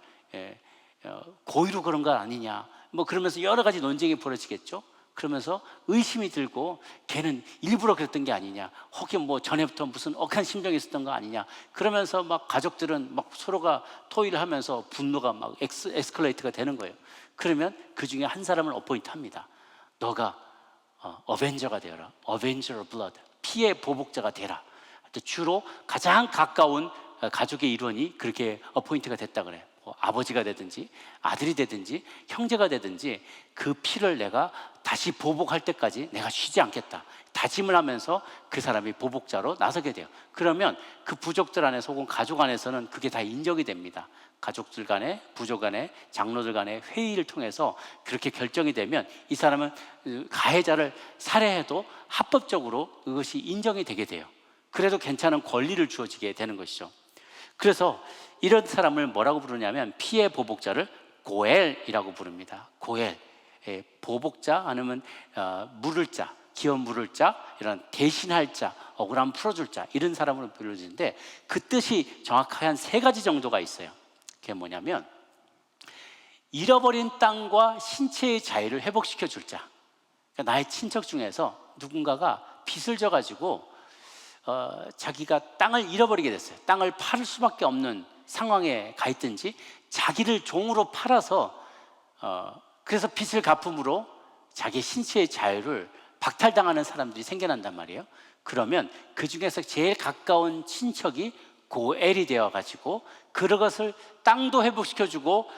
고의로 그런 건 아니냐. 그러면서 여러 가지 논쟁이 벌어지겠죠. 그러면서 의심이 들고 걔는 일부러 그랬던 게 아니냐, 혹시 뭐 전에부터 무슨 억한 심정이 있었던 거 아니냐. 그러면서 막 가족들은 막 서로가 토의를 하면서 분노가 막 에스컬레이트가 되는 거예요. 그러면 그 중에 한 사람을 어포인트 합니다. 너가 어벤저가 되어라. 어벤저 오브 블러드, 피의 보복자가 되라. 주로 가장 가까운 가족의 일원이 그렇게 어포인트가 됐다 그래요. 아버지가 되든지 아들이 되든지 형제가 되든지 그 피를 내가 다시 보복할 때까지 내가 쉬지 않겠다 다짐을 하면서 그 사람이 보복자로 나서게 돼요. 그러면 그 부족들 안에서 혹은 가족 안에서는 그게 다 인정이 됩니다. 가족들 간에, 부족 간에, 장로들 간에 회의를 통해서 그렇게 결정이 되면 이 사람은 가해자를 살해해도 합법적으로 그것이 인정이 되게 돼요. 그래도 괜찮은 권리를 주어지게 되는 것이죠. 그래서 이런 사람을 뭐라고 부르냐면 피해 보복자를 고엘이라고 부릅니다. 고엘, 보복자 아니면 물을 자, 기업 물을 자, 이런 대신할 자, 억울함 풀어줄 자, 이런 사람으로 불려지는데 그 뜻이 정확하게 한 3가지 정도가 있어요. 그게 뭐냐면 잃어버린 땅과 신체의 자유를 회복시켜 줄 자. 그러니까 나의 친척 중에서 누군가가 빚을 져가지고 자기가 땅을 잃어버리게 됐어요. 땅을 팔 수밖에 없는 상황에 가 있든지 자기를 종으로 팔아서 그래서 빚을 갚음으로 자기 신체의 자유를 박탈당하는 사람들이 생겨난단 말이에요. 그러면 그 중에서 제일 가까운 친척이 고엘이 되어가지고 그것을 땅도 회복시켜주고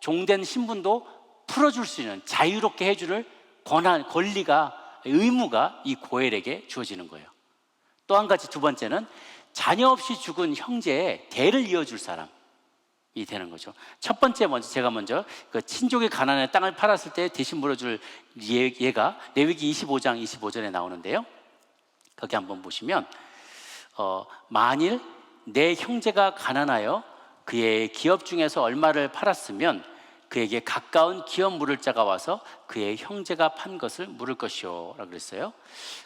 종된 신분도 풀어줄 수 있는, 자유롭게 해줄 권리가, 의무가 이 고엘에게 주어지는 거예요. 또 한 가지, 두 번째는 자녀 없이 죽은 형제의 대를 이어줄 사람이 되는 거죠. 첫 번째, 제가 먼저 그 친족의 가난에 땅을 팔았을 때 대신 물어줄 예가 레위기 25장 25절에 나오는데요. 거기 한번 보시면 만일 내 형제가 가난하여 그의 기업 중에서 얼마를 팔았으면 그에게 가까운 기업 물을 자가 와서 그의 형제가 판 것을 물을 것이요 라고 그랬어요.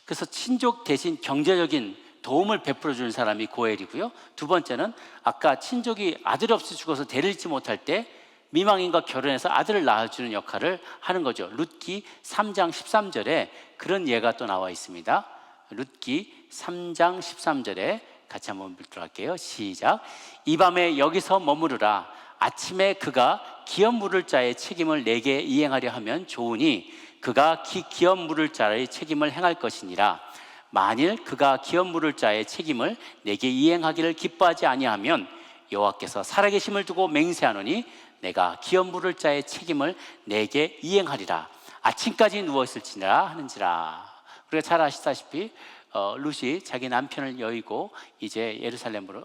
그래서 친족 대신 경제적인 도움을 베풀어 주는 사람이 고엘이고요. 두 번째는 아까 친족이 아들 없이 죽어서 대를 잇지 못할 때 미망인과 결혼해서 아들을 낳아주는 역할을 하는 거죠. 룻기 3장 13절에 그런 예가 또 나와 있습니다. 룻기 3장 13절에 같이 한번 읽도록 할게요. 시작. 이 밤에 여기서 머무르라. 아침에 그가 기업 물을 자의 책임을 내게 이행하려 하면 좋으니 그가 기업 물을 자의 책임을 행할 것이니라. 만일 그가 기업 물을 자의 책임을 내게 이행하기를 기뻐하지 아니하면 여호와께서 살아계심을 두고 맹세하노니 내가 기업 물을 자의 책임을 내게 이행하리라. 아침까지 누워있을지니라 하는지라. 우리가 잘 아시다시피 룻이 자기 남편을 여의고 이제 예루살렘으로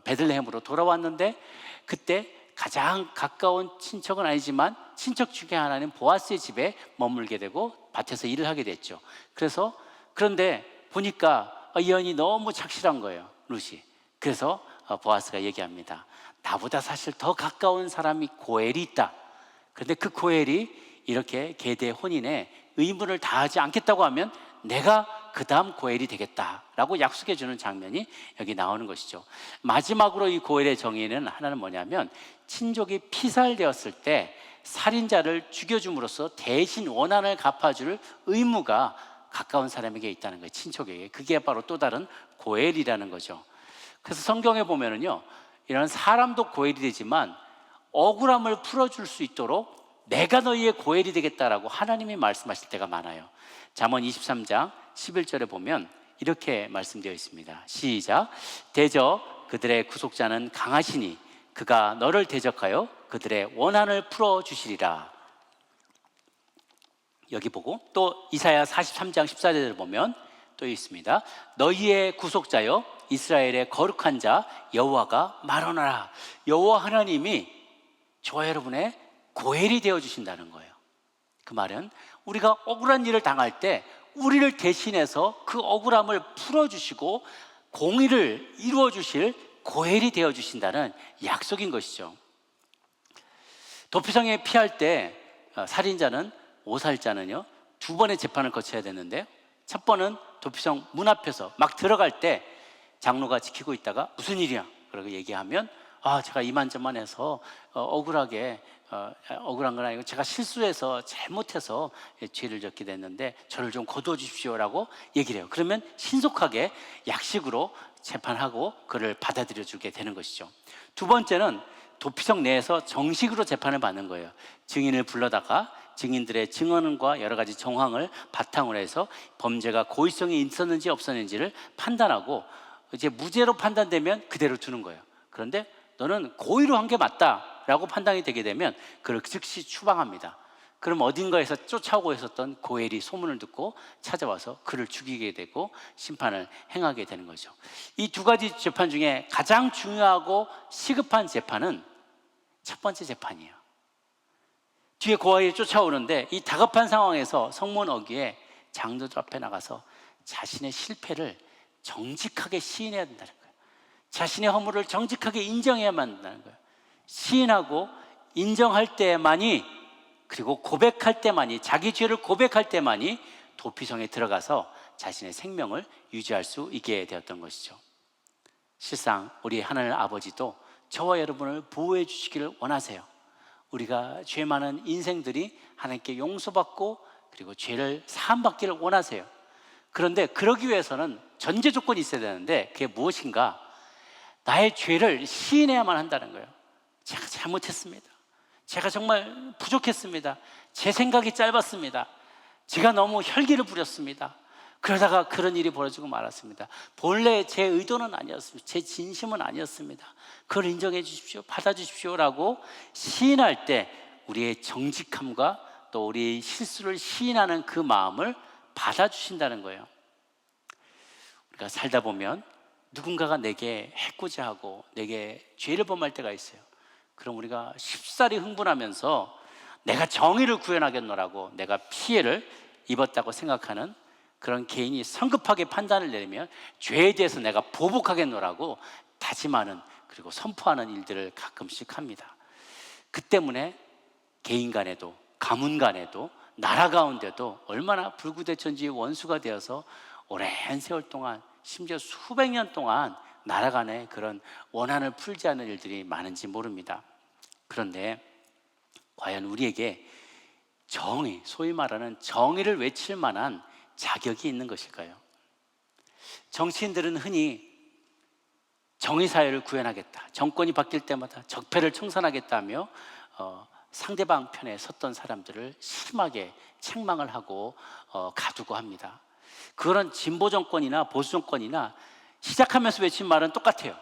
베들레헴으로 돌아왔는데 그때 가장 가까운 친척은 아니지만 친척 중에 하나는 보아스의 집에 머물게 되고 밭에서 일을 하게 됐죠. 그런데 보니까 이 여인이 너무 착실한 거예요, 룻이. 그래서 보아스가 얘기합니다. 나보다 사실 더 가까운 사람이 고엘이 있다. 그런데 그 고엘이 이렇게 계대 혼인에 의무를 다하지 않겠다고 하면 내가 그 다음 고엘이 되겠다라고 약속해 주는 장면이 여기 나오는 것이죠. 마지막으로 이 고엘의 정의는 하나는 뭐냐면 친족이 피살되었을 때 살인자를 죽여줌으로써 대신 원한을 갚아줄 의무가 가까운 사람에게 있다는 거예요. 친척에게. 그게 바로 또 다른 고엘이라는 거죠. 그래서 성경에 보면은요, 이런 사람도 고엘이 되지만 억울함을 풀어줄 수 있도록 내가 너희의 고엘이 되겠다라고 하나님이 말씀하실 때가 많아요. 잠언 23장 11절에 보면 이렇게 말씀되어 있습니다. 시작. 대저 그들의 구속자는 강하시니 그가 너를 대적하여 그들의 원한을 풀어주시리라. 여기 보고 또 이사야 43장 14절을 보면 또 있습니다. 너희의 구속자여 이스라엘의 거룩한 자 여호와가 말하노라. 여호와 하나님이 저와 여러분의 고엘이 되어 주신다는 거예요. 그 말은 우리가 억울한 일을 당할 때 우리를 대신해서 그 억울함을 풀어주시고 공의를 이루어 주실 고엘이 되어 주신다는 약속인 것이죠. 도피성에 피할 때 살인자는 오살자는요 2번의 재판을 거쳐야 되는데, 첫 번은 도피성 문 앞에서 막 들어갈 때 장로가 지키고 있다가 무슨 일이야? 그러고 얘기하면 제가 이만저만해서 억울한 건 아니고 제가 실수해서 잘못해서 죄를 졌게 됐는데 저를 좀 거두어 주십시오라고 얘기를 해요. 그러면 신속하게 약식으로 재판하고 그를 받아들여 주게 되는 것이죠. 두 번째는 도피성 내에서 정식으로 재판을 받는 거예요. 증인을 불러다가 증인들의 증언과 여러 가지 정황을 바탕으로 해서 범죄가 고의성이 있었는지 없었는지를 판단하고 이제 무죄로 판단되면 그대로 두는 거예요. 그런데 너는 고의로 한 게 맞다라고 판단이 되게 되면 그를 즉시 추방합니다. 그럼 어딘가에서 쫓아오고 있었던 고엘이 소문을 듣고 찾아와서 그를 죽이게 되고 심판을 행하게 되는 거죠. 이 두 가지 재판 중에 가장 중요하고 시급한 재판은 첫 번째 재판이에요. 뒤에 고아이 쫓아오는데 이 다급한 상황에서 성문 어귀에 장로들 앞에 나가서 자신의 실패를 정직하게 시인해야 된다는 거예요. 자신의 허물을 정직하게 인정해야만 한다는 거예요. 시인하고 인정할 때만이, 그리고 고백할 때만이, 자기 죄를 고백할 때만이 도피성에 들어가서 자신의 생명을 유지할 수 있게 되었던 것이죠. 실상 우리 하나님 아버지도 저와 여러분을 보호해 주시기를 원하세요. 우리가 죄 많은 인생들이 하나님께 용서받고 그리고 죄를 사함받기를 원하세요. 그런데 그러기 위해서는 전제 조건이 있어야 되는데 그게 무엇인가? 나의 죄를 시인해야만 한다는 거예요. 제가 잘못했습니다. 제가 정말 부족했습니다. 제 생각이 짧았습니다. 제가 너무 혈기를 부렸습니다. 그러다가 그런 일이 벌어지고 말았습니다. 본래 제 의도는 아니었습니다. 제 진심은 아니었습니다. 그걸 인정해 주십시오. 받아주십시오라고 시인할 때 우리의 정직함과 또 우리의 실수를 시인하는 그 마음을 받아주신다는 거예요. 우리가 살다 보면 누군가가 내게 해코지하고 내게 죄를 범할 때가 있어요. 그럼 우리가 쉽사리 흥분하면서 내가 정의를 구현하겠노라고 내가 피해를 입었다고 생각하는 그런 개인이 성급하게 판단을 내리면 죄에 대해서 내가 보복하겠노라고 다짐하는, 그리고 선포하는 일들을 가끔씩 합니다. 그 때문에 개인 간에도 가문 간에도 나라 가운데도 얼마나 불구대천지 원수가 되어서 오랜 세월 동안, 심지어 수백 년 동안 나라 간에 그런 원한을 풀지 않는 일들이 많은지 모릅니다. 그런데 과연 우리에게 정의, 소위 말하는 정의를 외칠 만한 자격이 있는 것일까요? 정치인들은 흔히 정의사회를 구현하겠다, 정권이 바뀔 때마다 적폐를 청산하겠다며 상대방 편에 섰던 사람들을 심하게 책망을 하고 가두고 합니다. 그런 진보 정권이나 보수 정권이나 시작하면서 외친 말은 똑같아요.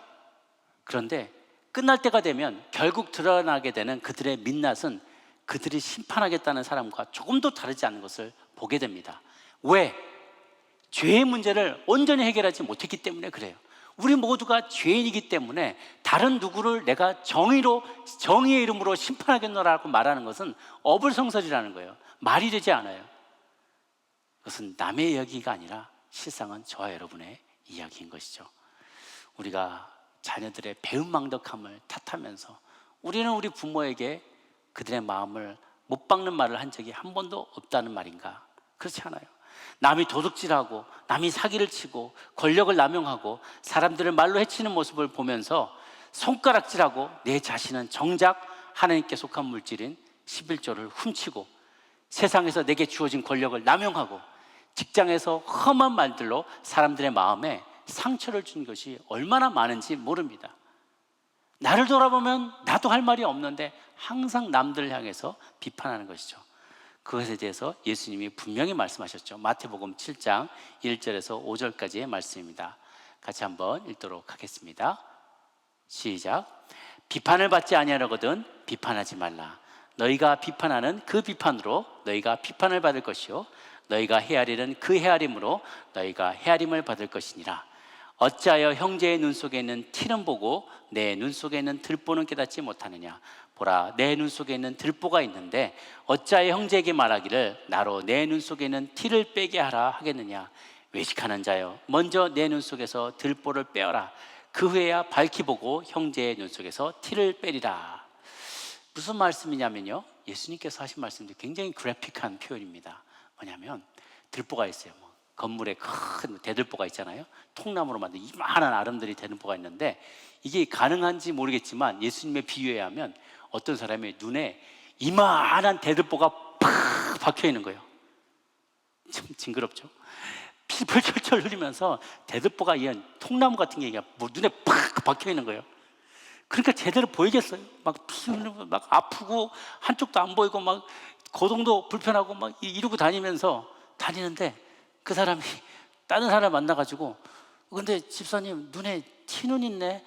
그런데 끝날 때가 되면 결국 드러나게 되는 그들의 민낯은 그들이 심판하겠다는 사람과 조금도 다르지 않은 것을 보게 됩니다. 왜? 죄의 문제를 온전히 해결하지 못했기 때문에 그래요. 우리 모두가 죄인이기 때문에 다른 누구를 내가 정의의 이름으로 심판하겠노라고 말하는 것은 어불성설이라는 거예요. 말이 되지 않아요. 그것은 남의 이야기가 아니라 실상은 저와 여러분의 이야기인 것이죠. 우리가 자녀들의 배은망덕함을 탓하면서 우리는 우리 부모에게 그들의 마음을 못 박는 말을 한 적이 한 번도 없다는 말인가? 그렇지 않아요. 남이 도둑질하고 남이 사기를 치고 권력을 남용하고 사람들을 말로 해치는 모습을 보면서 손가락질하고 내 자신은 정작 하나님께 속한 물질인 11조를 훔치고 세상에서 내게 주어진 권력을 남용하고 직장에서 험한 말들로 사람들의 마음에 상처를 준 것이 얼마나 많은지 모릅니다. 나를 돌아보면 나도 할 말이 없는데 항상 남들을 향해서 비판하는 것이죠. 그것에 대해서 예수님이 분명히 말씀하셨죠. 마태복음 7장 1절에서 5절까지의 말씀입니다. 같이 한번 읽도록 하겠습니다. 시작. 비판을 받지 아니하려거든 비판하지 말라. 너희가 비판하는 그 비판으로 너희가 비판을 받을 것이요 너희가 헤아리는 그 헤아림으로 너희가 헤아림을 받을 것이니라. 어찌하여 형제의 눈 속에 있는 티는 보고 내 눈 속에 있는 들보는 깨닫지 못하느냐. 보라, 내 눈 속에 있는 들보가 있는데 어찌하여 형제에게 말하기를 나로 내 눈 속에 있는 티를 빼게 하라 하겠느냐. 외식하는 자여, 먼저 내 눈 속에서 들보를 빼어라. 그 후에야 밝히 보고 형제의 눈 속에서 티를 빼리라. 무슨 말씀이냐면요, 예수님께서 하신 말씀도 굉장히 그래픽한 표현입니다. 뭐냐면 들보가 있어요. 건물에 큰 대들보가 있잖아요. 통나무로 만든 이만한 아름드리 대들보가 있는데, 이게 가능한지 모르겠지만 예수님의 비유에 하면 어떤 사람의 눈에 이만한 대들보가 팍 박혀 있는 거예요. 좀 징그럽죠? 피를 철철 흘리면서 대들보가 이런 통나무 같은 게 눈에 팍 박혀 있는 거예요. 그러니까 제대로 보이겠어요? 막 피 흘리고 막 아프고 한쪽도 안 보이고 막 거동도 불편하고 막 이러고 다니는데, 그 사람이 다른 사람을 만나가지고, 근데 집사님 눈에 티눈 있네.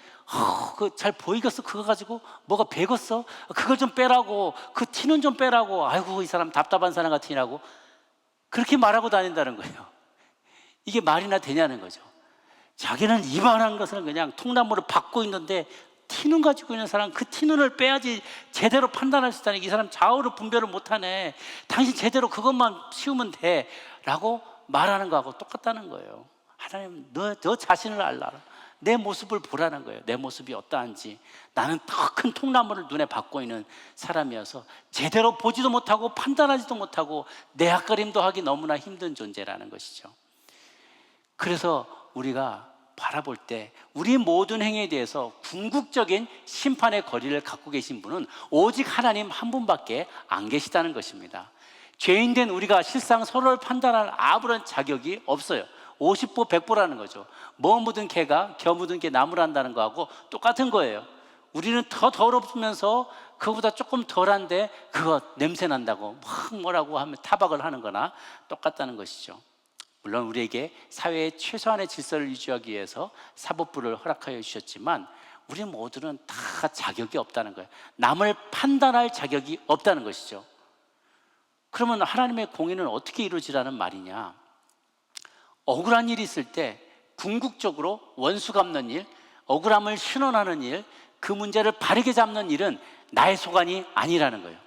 그 잘 보이겠어? 그거 가지고 뭐가 배겼어? 그걸 좀 빼라고. 그 티눈 좀 빼라고. 아이고, 이 사람 답답한 사람 같으니라고 그렇게 말하고 다닌다는 거예요. 이게 말이나 되냐는 거죠. 자기는 이만한 것을 그냥 통나무를 박고 있는데 티눈 가지고 있는 사람, 그 티눈을 빼야지 제대로 판단할 수 있다니. 이 사람 좌우를 분별을 못하네. 당신 제대로 그것만 씌우면 돼 라고 말하는 거하고 똑같다는 거예요. 하나님, 너 자신을 알라. 내 모습을 보라는 거예요. 내 모습이 어떠한지. 나는 더 큰 통나무를 눈에 박고 있는 사람이어서 제대로 보지도 못하고 판단하지도 못하고 내 앞가림도 하기 너무나 힘든 존재라는 것이죠. 그래서 우리가 바라볼 때 우리 모든 행위에 대해서 궁극적인 심판의 거리를 갖고 계신 분은 오직 하나님 한 분밖에 안 계시다는 것입니다. 죄인된 우리가 실상 서로를 판단할 아무런 자격이 없어요. 50보 100보라는 거죠. 뭐 묻은 개가 겨 묻은 개 나무란다는 거하고 똑같은 거예요. 우리는 더 더럽으면서 그거보다 조금 덜한데 그거 냄새 난다고 막 뭐라고 하면 타박을 하는 거나 똑같다는 것이죠. 물론 우리에게 사회의 최소한의 질서를 유지하기 위해서 사법부를 허락하여 주셨지만 우리 모두는 다 자격이 없다는 거예요. 남을 판단할 자격이 없다는 것이죠. 그러면 하나님의 공의는 어떻게 이루어지라는 말이냐? 억울한 일이 있을 때 궁극적으로 원수 갚는 일, 억울함을 신원하는 일, 그 문제를 바르게 잡는 일은 나의 소관이 아니라는 거예요.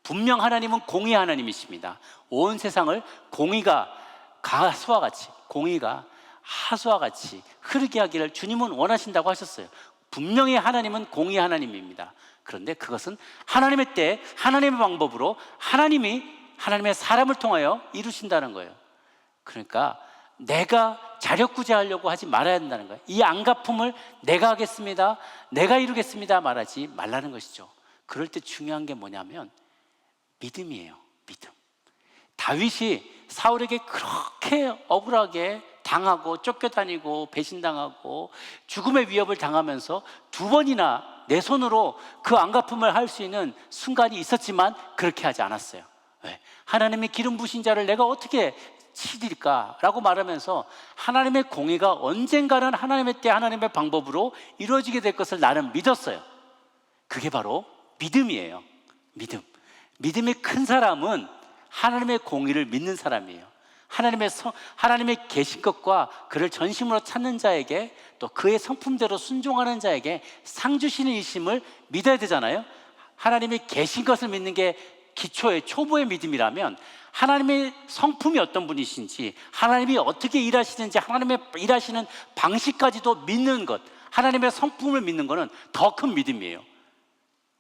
분명 하나님은 공의 하나님이십니다. 온 세상을 공의가 가수와 같이, 공의가 하수와 같이 흐르게 하기를 주님은 원하신다고 하셨어요. 분명히 하나님은 공의 하나님입니다. 그런데 그것은 하나님의 때, 하나님의 방법으로 하나님의 사람을 통하여 이루신다는 거예요. 그러니까 내가 자력구제하려고 하지 말아야 된다는 거예요. 이 안갚음을 내가 하겠습니다, 내가 이루겠습니다 말하지 말라는 것이죠. 그럴 때 중요한 게 뭐냐면 믿음이에요. 믿음. 다윗이 사울에게 그렇게 억울하게 당하고 쫓겨다니고 배신당하고 죽음의 위협을 당하면서 2번이나 내 손으로 그 안갚음을 할 수 있는 순간이 있었지만 그렇게 하지 않았어요. 왜? 하나님의 기름 부신 자를 내가 어떻게 치드릴까? 라고 말하면서 하나님의 공의가 언젠가는 하나님의 때 하나님의 방법으로 이루어지게 될 것을 나는 믿었어요. 그게 바로 믿음이에요. 믿음이 큰 사람은 하나님의 공의를 믿는 사람이에요. 하나님의 계신 것과 그를 전심으로 찾는 자에게, 또 그의 성품대로 순종하는 자에게 상 주시는 이심을 믿어야 되잖아요. 하나님이 계신 것을 믿는 게 기초의 초보의 믿음이라면 하나님의 성품이 어떤 분이신지, 하나님이 어떻게 일하시는지, 하나님의 일하시는 방식까지도 믿는 것, 하나님의 성품을 믿는 것은 더 큰 믿음이에요.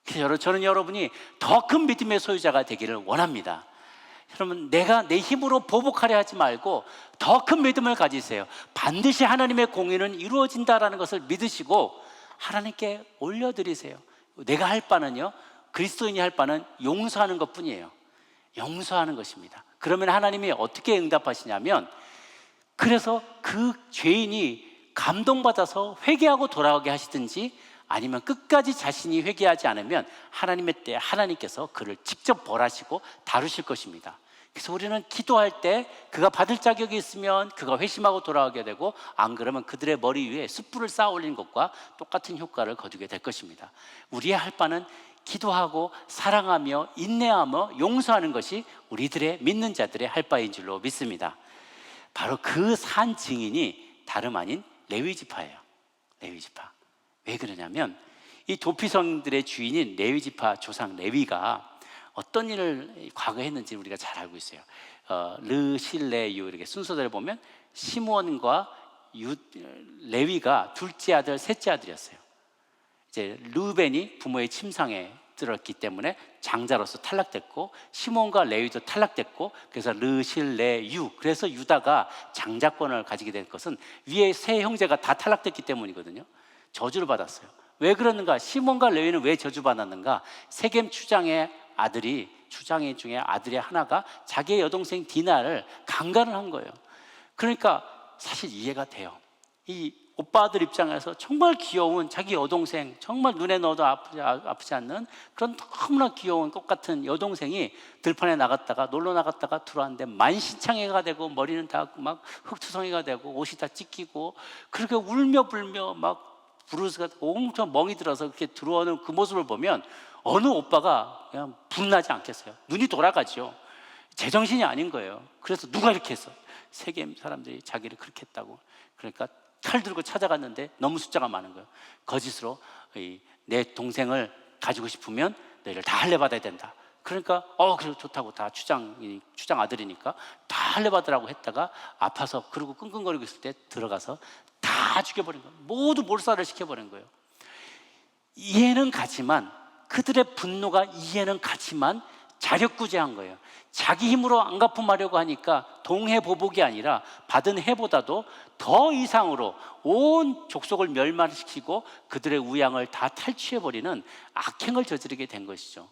그래서 저는 여러분이 더 큰 믿음의 소유자가 되기를 원합니다. 여러분, 내가 내 힘으로 보복하려 하지 말고 더 큰 믿음을 가지세요. 반드시 하나님의 공의는 이루어진다라는 것을 믿으시고 하나님께 올려드리세요. 내가 할 바는요, 그리스도인이 할 바는 용서하는 것뿐이에요. 용서하는 것입니다. 그러면 하나님이 어떻게 응답하시냐면, 그래서 그 죄인이 감동받아서 회개하고 돌아오게 하시든지, 아니면 끝까지 자신이 회개하지 않으면 하나님의 때 하나님께서 그를 직접 벌하시고 다루실 것입니다. 그래서 우리는 기도할 때 그가 받을 자격이 있으면 그가 회심하고 돌아오게 되고, 안 그러면 그들의 머리 위에 숯불을 쌓아 올리는 것과 똑같은 효과를 거두게 될 것입니다. 우리의 할 바는 기도하고 사랑하며 인내하며 용서하는 것이 우리들의 믿는 자들의 할 바인 줄로 믿습니다. 바로 그 산 증인이 다름 아닌 레위 지파예요. 레위 지파. 왜 그러냐면 이 도피성들의 주인인 레위 지파 조상 레위가 어떤 일을 과거에 했는지 우리가 잘 알고 있어요. 르, 실레, 유 이렇게 순서대로 보면 시므온과 레위가 둘째 아들, 셋째 아들이었어요. 이제 르벤이 부모의 침상에 들었기 때문에 장자로서 탈락됐고, 시몬과 레위도 탈락됐고, 그래서 르, 실, 레, 유, 그래서 유다가 장자권을 가지게 된 것은 위에 세 형제가 다 탈락됐기 때문이거든요. 저주를 받았어요. 왜 그러는가? 시몬과 레위는 왜 저주받았는가? 세겜 추장의 아들이, 추장의 중에 아들의 하나가 자기의 여동생 디나를 강간을 한 거예요. 그러니까 사실 이해가 돼요. 이 오빠들 입장에서 정말 귀여운 자기 여동생, 정말 눈에 넣어도 아프지 않는 그런 너무나 귀여운 똑같은 여동생이 들판에 나갔다가 놀러 나갔다가 들어왔는데 만신창이가 되고 머리는 다 막 흙투성이가 되고 옷이 다 찢기고 그렇게 울며 불며 막 브루스가 엄청 멍이 들어서 그렇게 들어오는 그 모습을 보면 어느 오빠가 그냥 분나지 않겠어요. 눈이 돌아가죠. 제정신이 아닌 거예요. 그래서 누가 이렇게 했어? 세겜 사람들이 자기를 그렇게 했다고. 그러니까 칼 들고 찾아갔는데 너무 숫자가 많은 거예요. 거짓으로 내 동생을 가지고 싶으면 너희를 다 할례받아야 된다. 그러니까 그래 좋다고 다 추장 아들이니까 다 할례받으라고 했다가 아파서 그러고 끙끙거리고 있을 때 들어가서 다 죽여버린 거예요. 모두 몰살을 시켜버린 거예요. 이해는 가지만 그들의 분노가 이해는 가지만 자력구제한 거예요. 자기 힘으로 안 갚음하려고 하니까 동해보복이 아니라 받은 해보다도 더 이상으로 온 족속을 멸망시키고 그들의 우양을 다 탈취해버리는 악행을 저지르게 된 것이죠.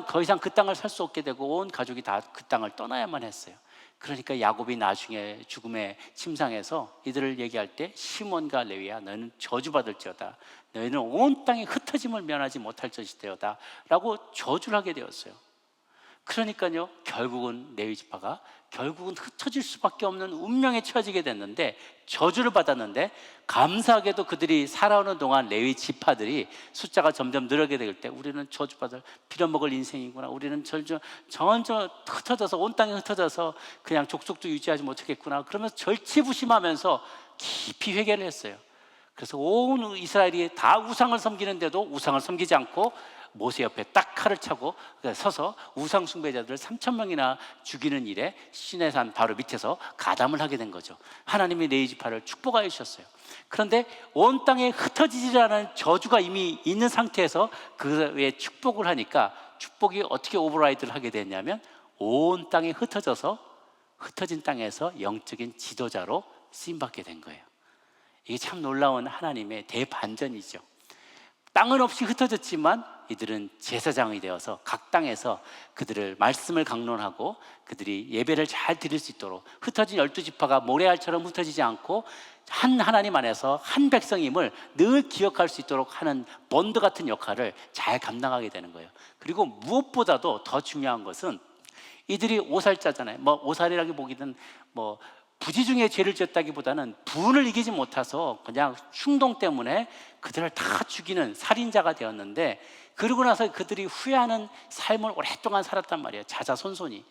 더 이상 그 땅을 살 수 없게 되고 온 가족이 다 그 땅을 떠나야만 했어요. 그러니까 야곱이 나중에 죽음의 침상에서 이들을 얘기할 때 시몬과 레위야 너희는 저주받을지어다. 너희는 온 땅에 흩어짐을 면하지 못할 것이되어다 라고 저주를 하게 되었어요. 그러니까요, 결국은 레위 지파가 결국은 흩어질 수밖에 없는 운명에 처해지게 됐는데 저주를 받았는데 감사하게도 그들이 살아오는 동안 레위 지파들이 숫자가 점점 늘어게 될 때 우리는 저주받을 빌어먹을 인생이구나, 우리는 점점 흩어져서 온 땅에 흩어져서 그냥 족속도 유지하지 못하겠구나 그러면서 절치부심하면서 깊이 회개를 했어요. 그래서 온 이스라엘이 다 우상을 섬기는데도 우상을 섬기지 않고 모세 옆에 딱 칼을 차고 서서 우상 숭배자들을 3,000명이나 죽이는 일에 시내산 바로 밑에서 가담을 하게 된 거죠. 하나님이 레위 지파를 축복하여 주셨어요. 그런데 온 땅에 흩어지지 않은 저주가 이미 있는 상태에서 그 외에 축복을 하니까 축복이 어떻게 오버라이드를 하게 됐냐면 온 땅에 흩어져서 흩어진 땅에서 영적인 지도자로 쓰임받게 된 거예요. 이게 참 놀라운 하나님의 대반전이죠. 땅은 없이 흩어졌지만 이들은 제사장이 되어서 각 땅에서 그들을 말씀을 강론하고 그들이 예배를 잘 드릴 수 있도록 흩어진 12지파가 모래알처럼 흩어지지 않고 한 하나님 안에서 한 백성임을 늘 기억할 수 있도록 하는 본드 같은 역할을 잘 감당하게 되는 거예요. 그리고 무엇보다도 더 중요한 것은 이들이 오살자잖아요. 오살이라기 보기는 부지 중에 죄를 지었다기보다는 분을 이기지 못해서 그냥 충동 때문에 그들을 다 죽이는 살인자가 되었는데, 그러고 나서 그들이 후회하는 삶을 오랫동안 살았단 말이에요. 자자손손이.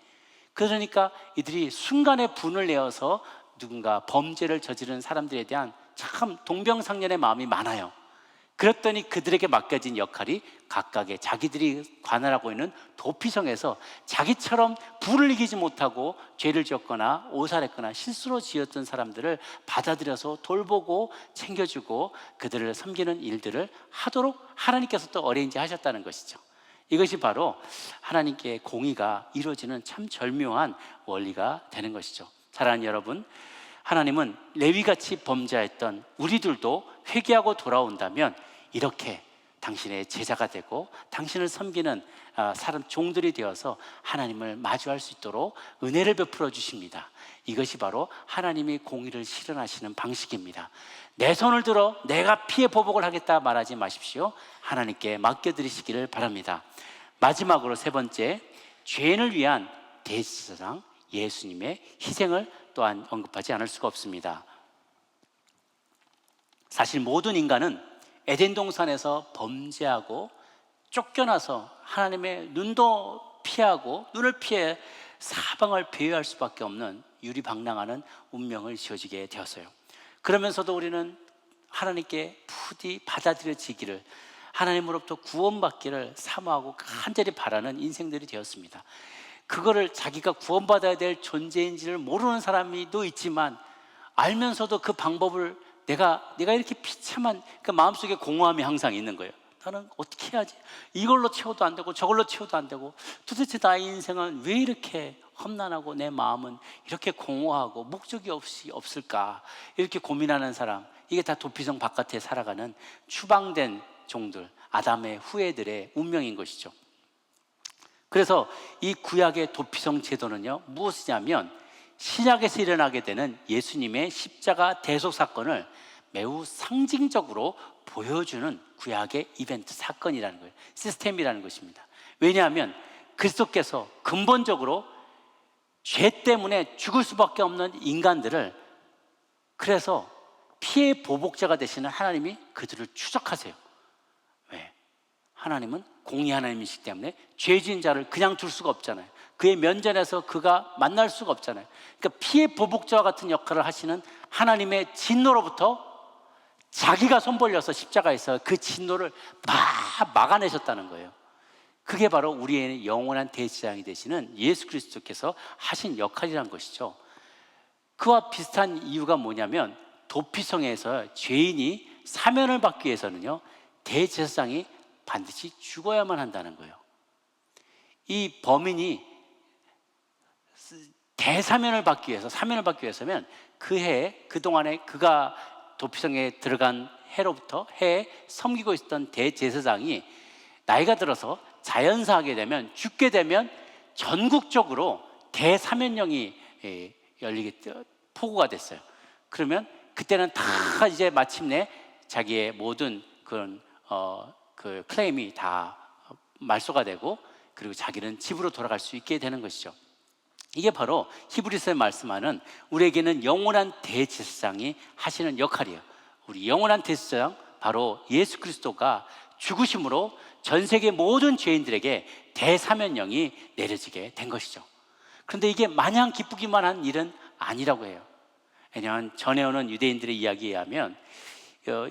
그러니까 이들이 순간에 분을 내어서 누군가 범죄를 저지른 사람들에 대한 참 동병상련의 마음이 많아요. 그랬더니 그들에게 맡겨진 역할이 각각의 자기들이 관할하고 있는 도피성에서 자기처럼 불을 이기지 못하고 죄를 지었거나 오살했거나 실수로 지었던 사람들을 받아들여서 돌보고 챙겨주고 그들을 섬기는 일들을 하도록 하나님께서 또 어레인지 하셨다는 것이죠. 이것이 바로 하나님께 공의가 이루어지는 참 절묘한 원리가 되는 것이죠. 사랑하는 여러분, 하나님은 레위같이 범죄했던 우리들도 회개하고 돌아온다면 이렇게 당신의 제자가 되고 당신을 섬기는 사람 종들이 되어서 하나님을 마주할 수 있도록 은혜를 베풀어 주십니다. 이것이 바로 하나님이 공의를 실현하시는 방식입니다. 내 손을 들어 내가 피해 보복을 하겠다 말하지 마십시오. 하나님께 맡겨드리시기를 바랍니다. 마지막으로 세 번째, 죄인을 위한 대제사장 예수님의 희생을 또한 언급하지 않을 수가 없습니다. 사실 모든 인간은 에덴 동산에서 범죄하고 쫓겨나서 하나님의 눈도 피하고 눈을 피해 사방을 배회할 수밖에 없는 유리방랑하는 운명을 지어지게 되었어요. 그러면서도 우리는 하나님께 부디 받아들여지기를, 하나님으로부터 구원받기를 사모하고 간절히 바라는 인생들이 되었습니다. 그거를 자기가 구원받아야 될 존재인지를 모르는 사람도 있지만, 알면서도 그 방법을 내가 이렇게 비참한, 그 마음속에 공허함이 항상 있는 거예요. 나는 어떻게 해야지? 이걸로 채워도 안 되고 저걸로 채워도 안 되고, 도대체 나의 인생은 왜 이렇게 험난하고 내 마음은 이렇게 공허하고 목적이 없을까? 이렇게 고민하는 사람, 이게 다 도피성 바깥에 살아가는 추방된 종들, 아담의 후예들의 운명인 것이죠. 그래서 이 구약의 도피성 제도는요, 무엇이냐면 신약에서 일어나게 되는 예수님의 십자가 대속 사건을 매우 상징적으로 보여주는 구약의 이벤트 사건이라는 거예요. 시스템이라는 것입니다. 왜냐하면 그리스도께서 근본적으로 죄 때문에 죽을 수밖에 없는 인간들을, 그래서 피해 보복자가 되시는 하나님이 그들을 추적하세요. 왜? 하나님은 공의 하나님이시기 때문에 죄진 자를 그냥 둘 수가 없잖아요. 그의 면전에서 그가 만날 수가 없잖아요. 그러니까 피해 보복자와 같은 역할을 하시는 하나님의 진노로부터 자기가 손 벌려서 십자가에서 그 진노를 막아내셨다는 거예요. 그게 바로 우리의 영원한 대제사장이 되시는 예수 그리스도께서 하신 역할이란 것이죠. 그와 비슷한 이유가 뭐냐면, 도피성에서 죄인이 사면을 받기 위해서는요, 대제사장이 반드시 죽어야만 한다는 거예요. 이 범인이 대사면을 받기 위해서, 사면을 받기 위해서면 그 해에, 그동안에 그가 도피성에 들어간 해로부터 해에 섬기고 있었던 대제사장이 나이가 들어서 자연사하게 되면, 죽게 되면 전국적으로 대사면령이 포고가 됐어요. 그러면 그때는 다 이제 마침내 자기의 모든 그런 그 클레임이 다 말소가 되고, 그리고 자기는 집으로 돌아갈 수 있게 되는 것이죠. 이게 바로 히브리서에 말씀하는 우리에게는 영원한 대제사장이 하시는 역할이에요. 우리 영원한 대제사장, 바로 예수 그리스도가 죽으심으로 전 세계 모든 죄인들에게 대사면령이 내려지게 된 것이죠. 그런데 이게 마냥 기쁘기만 한 일은 아니라고 해요. 왜냐하면 전해오는 유대인들의 이야기에 의하면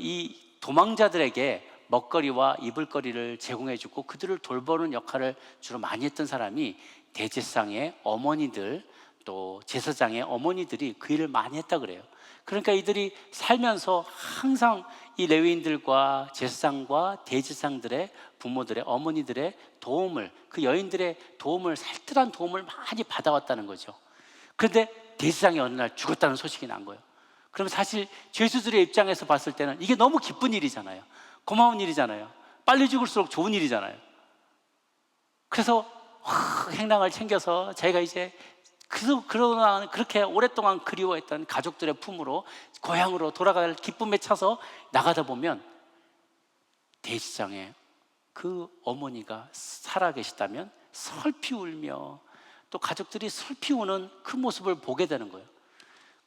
이 도망자들에게 먹거리와 입을거리를 제공해주고 그들을 돌보는 역할을 주로 많이 했던 사람이 대제사장의 어머니들, 또 제사장의 어머니들이 그 일을 많이 했다 그래요. 그러니까 이들이 살면서 항상 이 레위인들과 제사장과 대제사장들의 부모들의 어머니들의 도움을, 그 여인들의 도움을, 살뜰한 도움을 많이 받아왔다는 거죠. 그런데 대제사장이 어느 날 죽었다는 소식이 난 거예요. 그럼 사실 죄수들의 입장에서 봤을 때는 이게 너무 기쁜 일이잖아요. 고마운 일이잖아요. 빨리 죽을수록 좋은 일이잖아요. 그래서 행랑을 챙겨서 자기가 이제 그러나 그렇게 오랫동안 그리워했던 가족들의 품으로, 고향으로 돌아갈 기쁨에 차서 나가다 보면 대제사장의 그 어머니가 살아계시다면 슬피 울며, 또 가족들이 슬피 우는 그 모습을 보게 되는 거예요.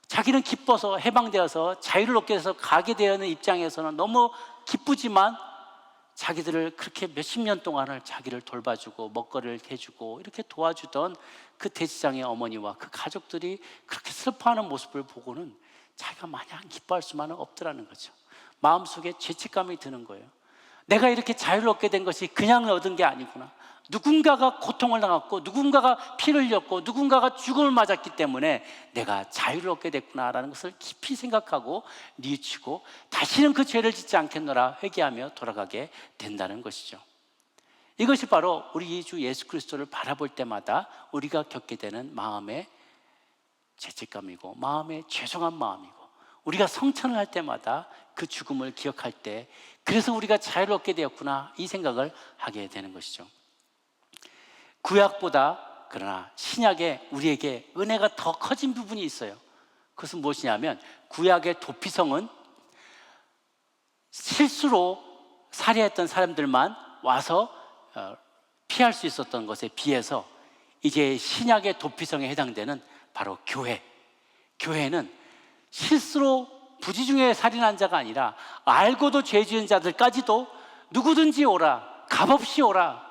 자기는 기뻐서 해방되어서 자유를 얻게 돼서 가게 되는 입장에서는 너무 기쁘지만, 자기들을 그렇게 몇십 년 동안을 자기를 돌봐주고 먹거리를 해주고 이렇게 도와주던 그 대제사장의 어머니와 그 가족들이 그렇게 슬퍼하는 모습을 보고는 자기가 마냥 기뻐할 수만은 없더라는 거죠. 마음속에 죄책감이 드는 거예요. 내가 이렇게 자유를 얻게 된 것이 그냥 얻은 게 아니구나. 누군가가 고통을 당했고, 누군가가 피를 흘렸고, 누군가가 죽음을 맞았기 때문에 내가 자유를 얻게 됐구나라는 것을 깊이 생각하고 뉘우치고 다시는 그 죄를 짓지 않겠노라 회개하며 돌아가게 된다는 것이죠. 이것이 바로 우리 주 예수 그리스도를 바라볼 때마다 우리가 겪게 되는 마음의 죄책감이고, 마음의 죄송한 마음이고, 우리가 성찬을 할 때마다 그 죽음을 기억할 때, 그래서 우리가 자유를 얻게 되었구나, 이 생각을 하게 되는 것이죠. 구약보다 그러나 신약에 우리에게 은혜가 더 커진 부분이 있어요. 그것은 무엇이냐면, 구약의 도피성은 실수로 살해했던 사람들만 와서 피할 수 있었던 것에 비해서, 이제 신약의 도피성에 해당되는 바로 교회는 실수로 부지중에 살인한 자가 아니라 알고도 죄 지은 자들까지도 누구든지 오라, 값없이 오라.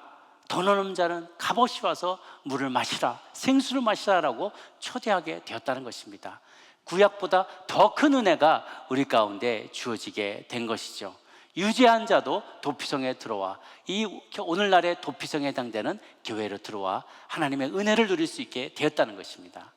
돈 없는 자는 값없이 와서 물을 마시라, 생수를 마시라라고 초대하게 되었다는 것입니다. 구약보다 더 큰 은혜가 우리 가운데 주어지게 된 것이죠. 유죄한 자도 도피성에 들어와, 이 오늘날의 도피성에 해당되는 교회로 들어와 하나님의 은혜를 누릴 수 있게 되었다는 것입니다.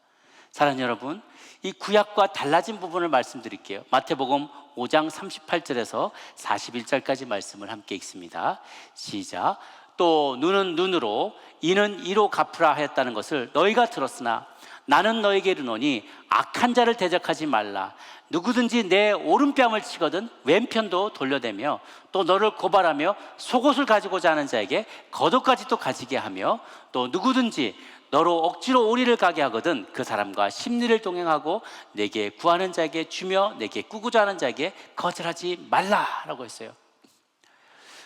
사랑하는 여러분, 이 구약과 달라진 부분을 말씀드릴게요. 마태복음 5장 38절에서 41절까지 말씀을 함께 읽습니다. 시작. 또 눈은 눈으로 이는 이로 갚으라 하였다는 것을 너희가 들었으나 나는 너에게 이르노니 악한 자를 대적하지 말라. 누구든지 내 오른뺨을 치거든 왼편도 돌려대며 또 너를 고발하며 속옷을 가지고자 하는 자에게 겉옷까지도 가지게 하며 또 누구든지 너로 억지로 오리를 가게 하거든 그 사람과 심리를 동행하고 내게 구하는 자에게 주며 내게 꾸고자 하는 자에게 거절하지 말라라고 했어요.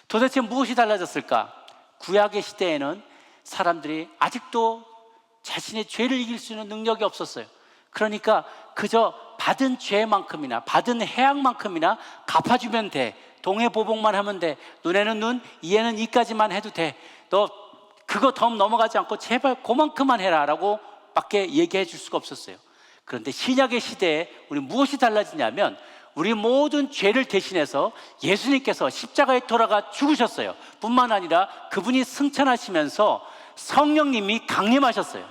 도대체 무엇이 달라졌을까? 구약의 시대에는 사람들이 아직도 자신의 죄를 이길 수 있는 능력이 없었어요. 그러니까 그저 받은 죄만큼이나 받은 해악만큼이나 갚아주면 돼. 동해보복만 하면 돼. 눈에는 눈, 이에는 이까지만 해도 돼. 너 그거 더 넘어가지 않고 제발 그만큼만 해라 라고 밖에 얘기해 줄 수가 없었어요. 그런데 신약의 시대에 우리 무엇이 달라지냐면 우리 모든 죄를 대신해서 예수님께서 십자가에 돌아가 죽으셨어요. 뿐만 아니라 그분이 승천하시면서 성령님이 강림하셨어요.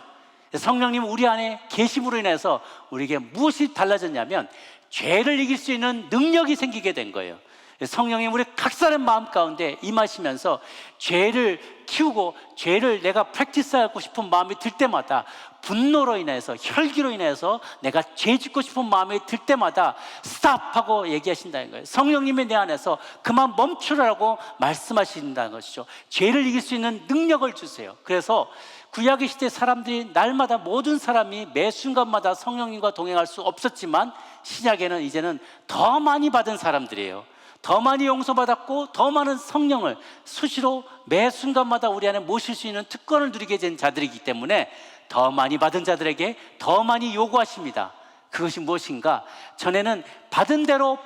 성령님 우리 안에 계심으로 인해서 우리에게 무엇이 달라졌냐면 죄를 이길 수 있는 능력이 생기게 된 거예요. 성령님 우리 각 사람 마음 가운데 임하시면서 죄를 키우고 죄를 내가 프랙티스하고 싶은 마음이 들 때마다, 분노로 인해서 혈기로 인해서 내가 죄 짓고 싶은 마음이 들 때마다 스탑하고 얘기하신다는 거예요. 성령님이 내 안에서 그만 멈추라고 말씀하신다는 것이죠. 죄를 이길 수 있는 능력을 주세요. 그래서 구약의 시대 사람들이 날마다 모든 사람이 매 순간마다 성령님과 동행할 수 없었지만 신약에는 이제는 더 많이 받은 사람들이에요. 더 많이 용서받았고 더 많은 성령을 수시로 매 순간마다 우리 안에 모실 수 있는 특권을 누리게 된 자들이기 때문에 더 많이 받은 자들에게 더 많이 요구하십니다. 그것이 무엇인가? 전에는 받은 대로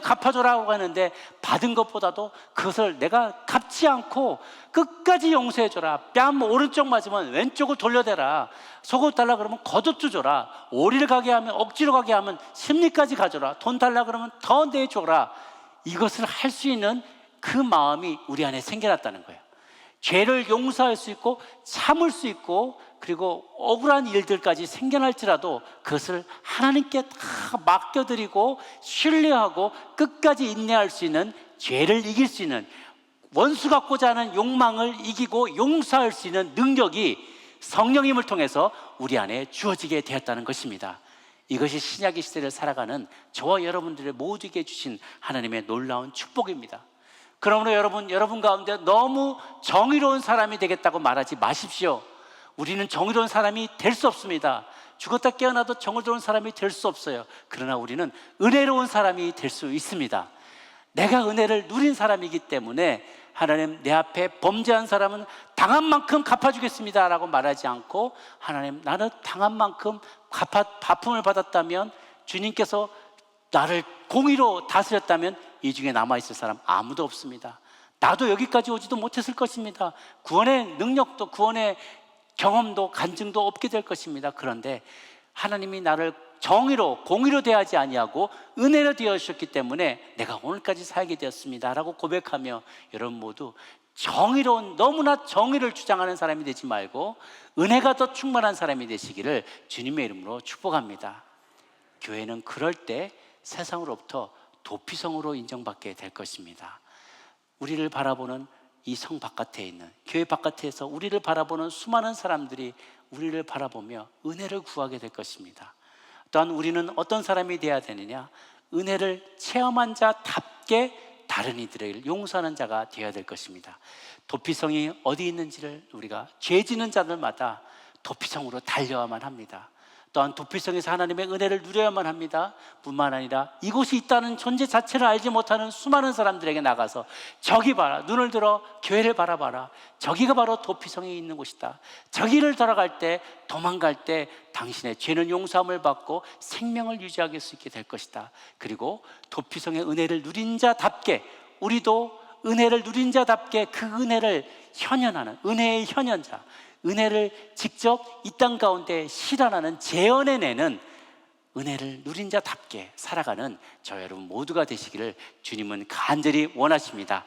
갚아줘라고 하는데 받은 것보다도 그것을 내가 갚지 않고 끝까지 용서해줘라. 뺨 오른쪽 맞으면 왼쪽을 돌려대라. 속옷 달라 그러면 겉옷도 줘라. 오리를 가게 하면 억지로 가게 하면 심리까지 가져라. 돈 달라 그러면 더 내줘라. 이것을 할 수 있는 그 마음이 우리 안에 생겨났다는 거예요. 죄를 용서할 수 있고 참을 수 있고 그리고 억울한 일들까지 생겨날지라도 그것을 하나님께 다 맡겨드리고 신뢰하고 끝까지 인내할 수 있는, 죄를 이길 수 있는, 원수 갖고자 하는 욕망을 이기고 용서할 수 있는 능력이 성령님을 통해서 우리 안에 주어지게 되었다는 것입니다. 이것이 신약의 시대를 살아가는 저와 여러분들의 모두에게 주신 하나님의 놀라운 축복입니다. 그러므로 여러분 가운데 너무 정의로운 사람이 되겠다고 말하지 마십시오. 우리는 정의로운 사람이 될 수 없습니다. 죽었다 깨어나도 정의로운 사람이 될 수 없어요. 그러나 우리는 은혜로운 사람이 될 수 있습니다. 내가 은혜를 누린 사람이기 때문에 하나님, 내 앞에 범죄한 사람은 당한 만큼 갚아주겠습니다 라고 말하지 않고, 하나님, 나는 당한 만큼 바품을 받았다면, 주님께서 나를 공의로 다스렸다면 이 중에 남아있을 사람 아무도 없습니다. 나도 여기까지 오지도 못했을 것입니다. 구원의 능력도, 구원의 경험도, 간증도 없게 될 것입니다. 그런데 하나님이 나를 정의로, 공의로 대하지 아니하고 은혜로 대하셨기 때문에 내가 오늘까지 살게 되었습니다 라고 고백하며, 여러분 모두 정의로운, 너무나 정의를 주장하는 사람이 되지 말고 은혜가 더 충만한 사람이 되시기를 주님의 이름으로 축복합니다. 교회는 그럴 때 세상으로부터 도피성으로 인정받게 될 것입니다. 우리를 바라보는 이 성 바깥에 있는, 교회 바깥에서 우리를 바라보는 수많은 사람들이 우리를 바라보며 은혜를 구하게 될 것입니다. 또한 우리는 어떤 사람이 되어야 되느냐? 은혜를 체험한 자답게 다른 이들을 용서하는 자가 되어야 될 것입니다. 도피성이 어디 있는지를 우리가 죄 지는 자들마다 도피성으로 달려야만 합니다. 또한 도피성에서 하나님의 은혜를 누려야만 합니다. 뿐만 아니라 이곳이 있다는 존재 자체를 알지 못하는 수많은 사람들에게 나가서 저기 봐라, 눈을 들어 교회를 바라봐라, 저기가 바로 도피성에 있는 곳이다, 저기를 돌아갈 때, 도망갈 때 당신의 죄는 용서함을 받고 생명을 유지할 수 있게 될 것이다. 그리고 도피성의 은혜를 누린 자답게 우리도 은혜를 누린 자답게 그 은혜를 현현하는 은혜의 현현자, 은혜를 직접 이 땅 가운데 실현하는, 재현해내는 은혜를 누린 자답게 살아가는 저 여러분 모두가 되시기를 주님은 간절히 원하십니다.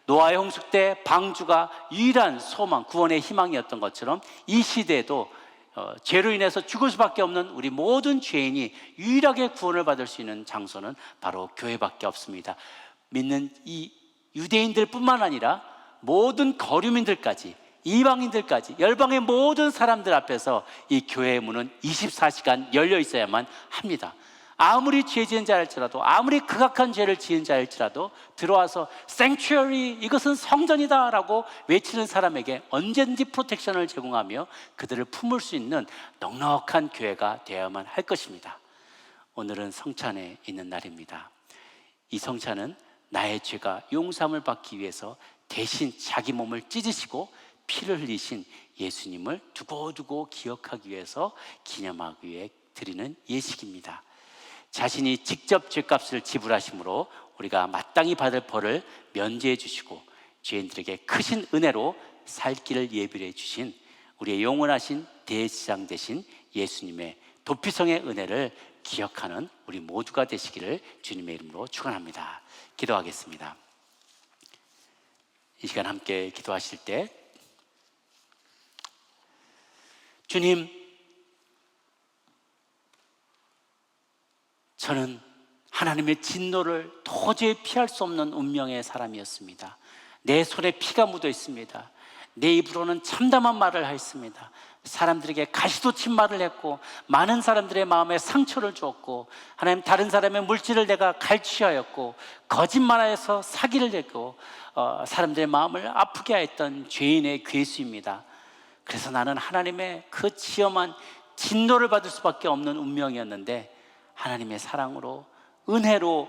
노아의 홍수 때 방주가 유일한 소망, 구원의 희망이었던 것처럼 이 시대에도 죄로 인해서 죽을 수밖에 없는 우리 모든 죄인이 유일하게 구원을 받을 수 있는 장소는 바로 교회밖에 없습니다. 믿는 이 유대인들 뿐만 아니라 모든 거류민들까지, 이방인들까지, 열방의 모든 사람들 앞에서 이 교회의 문은 24시간 열려 있어야만 합니다. 아무리 죄 지은 자일지라도, 아무리 극악한 죄를 지은 자일지라도 들어와서 sanctuary, 이것은 성전이다 라고 외치는 사람에게 언제든지 프로텍션을 제공하며 그들을 품을 수 있는 넉넉한 교회가 되어야만 할 것입니다. 오늘은 성찬에 있는 날입니다. 이 성찬은 나의 죄가 용서함을 받기 위해서 대신 자기 몸을 찢으시고 피를 흘리신 예수님을 두고두고 기억하기 위해서, 기념하기 위해 드리는 예식입니다. 자신이 직접 죄값을 지불하심으로 우리가 마땅히 받을 벌을 면제해 주시고 죄인들에게 크신 은혜로 살 길을 예비해 주신 우리의 영원하신 대제사장 되신 예수님의 도피성의 은혜를 기억하는 우리 모두가 되시기를 주님의 이름으로 축원합니다. 기도하겠습니다. 이 시간 함께 기도하실 때, 주님, 저는 하나님의 진노를 도저히 피할 수 없는 운명의 사람이었습니다. 내 손에 피가 묻어 있습니다. 내 입으로는 참담한 말을 했습니다. 사람들에게 가시돋친 말을 했고 많은 사람들의 마음에 상처를 주었고, 하나님, 다른 사람의 물질을 내가 갈취하였고 거짓말하여서 사기를 냈고 사람들의 마음을 아프게 하였던 죄인의 괴수입니다. 그래서 나는 하나님의 그 치엄한 진노를 받을 수밖에 없는 운명이었는데, 하나님의 사랑으로, 은혜로,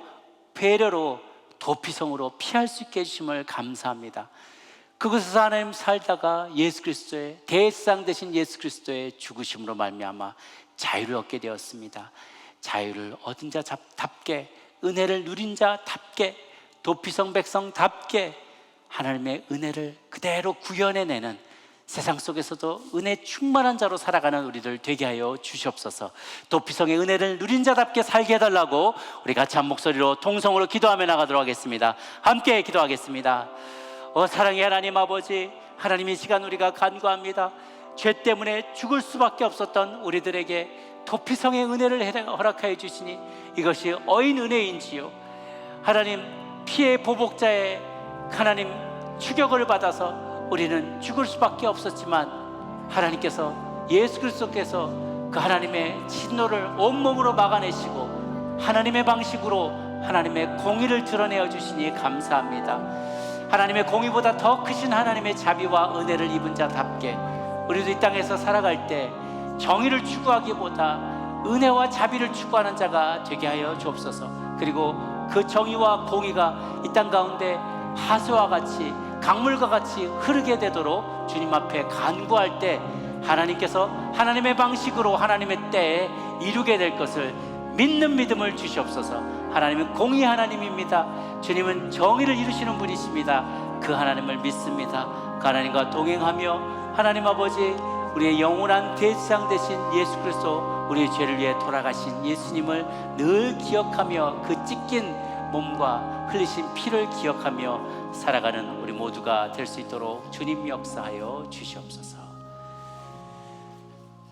배려로, 도피성으로 피할 수 있게 해주심을 감사합니다. 그곳에서 하나님 살다가 예수 그리스도의, 대제사장 되신 예수 그리스도의 죽으심으로 말미암아 자유를 얻게 되었습니다. 자유를 얻은 자답게, 은혜를 누린 자답게, 도피성 백성답게 하나님의 은혜를 그대로 구현해내는, 세상 속에서도 은혜 충만한 자로 살아가는 우리들 되게 하여 주시옵소서. 도피성의 은혜를 누린 자답게 살게 해달라고 우리 같이 한 목소리로 통성으로 기도하며 나가도록 하겠습니다. 함께 기도하겠습니다. 사랑의 하나님 아버지, 하나님, 이 시간 우리가 간구합니다. 죄 때문에 죽을 수밖에 없었던 우리들에게 도피성의 은혜를 허락하여 주시니 이것이 어인 은혜인지요. 하나님, 피의 보복자의 하나님 추격을 받아서 우리는 죽을 수밖에 없었지만, 하나님께서, 예수 그리스도께서 그 하나님의 진노를 온몸으로 막아내시고 하나님의 방식으로 하나님의 공의를 드러내어 주시니 감사합니다. 하나님의 공의보다 더 크신 하나님의 자비와 은혜를 입은 자답게 우리도 이 땅에서 살아갈 때 정의를 추구하기보다 은혜와 자비를 추구하는 자가 되게 하여 주옵소서. 그리고 그 정의와 공의가 이 땅 가운데 하수와 같이, 강물과 같이 흐르게 되도록 주님 앞에 간구할 때 하나님께서 하나님의 방식으로 하나님의 때에 이루게 될 것을 믿는 믿음을 주시옵소서. 하나님은 공의 하나님입니다. 주님은 정의를 이루시는 분이십니다. 그 하나님을 믿습니다. 그 하나님과 동행하며 하나님 아버지, 우리의 영원한 대제사장 되신 예수 그리스도, 우리의 죄를 위해 돌아가신 예수님을 늘 기억하며 그 찢긴 몸과 흘리신 피를 기억하며 살아가는 우리 모두가 될 수 있도록 주님 역사하여 주시옵소서.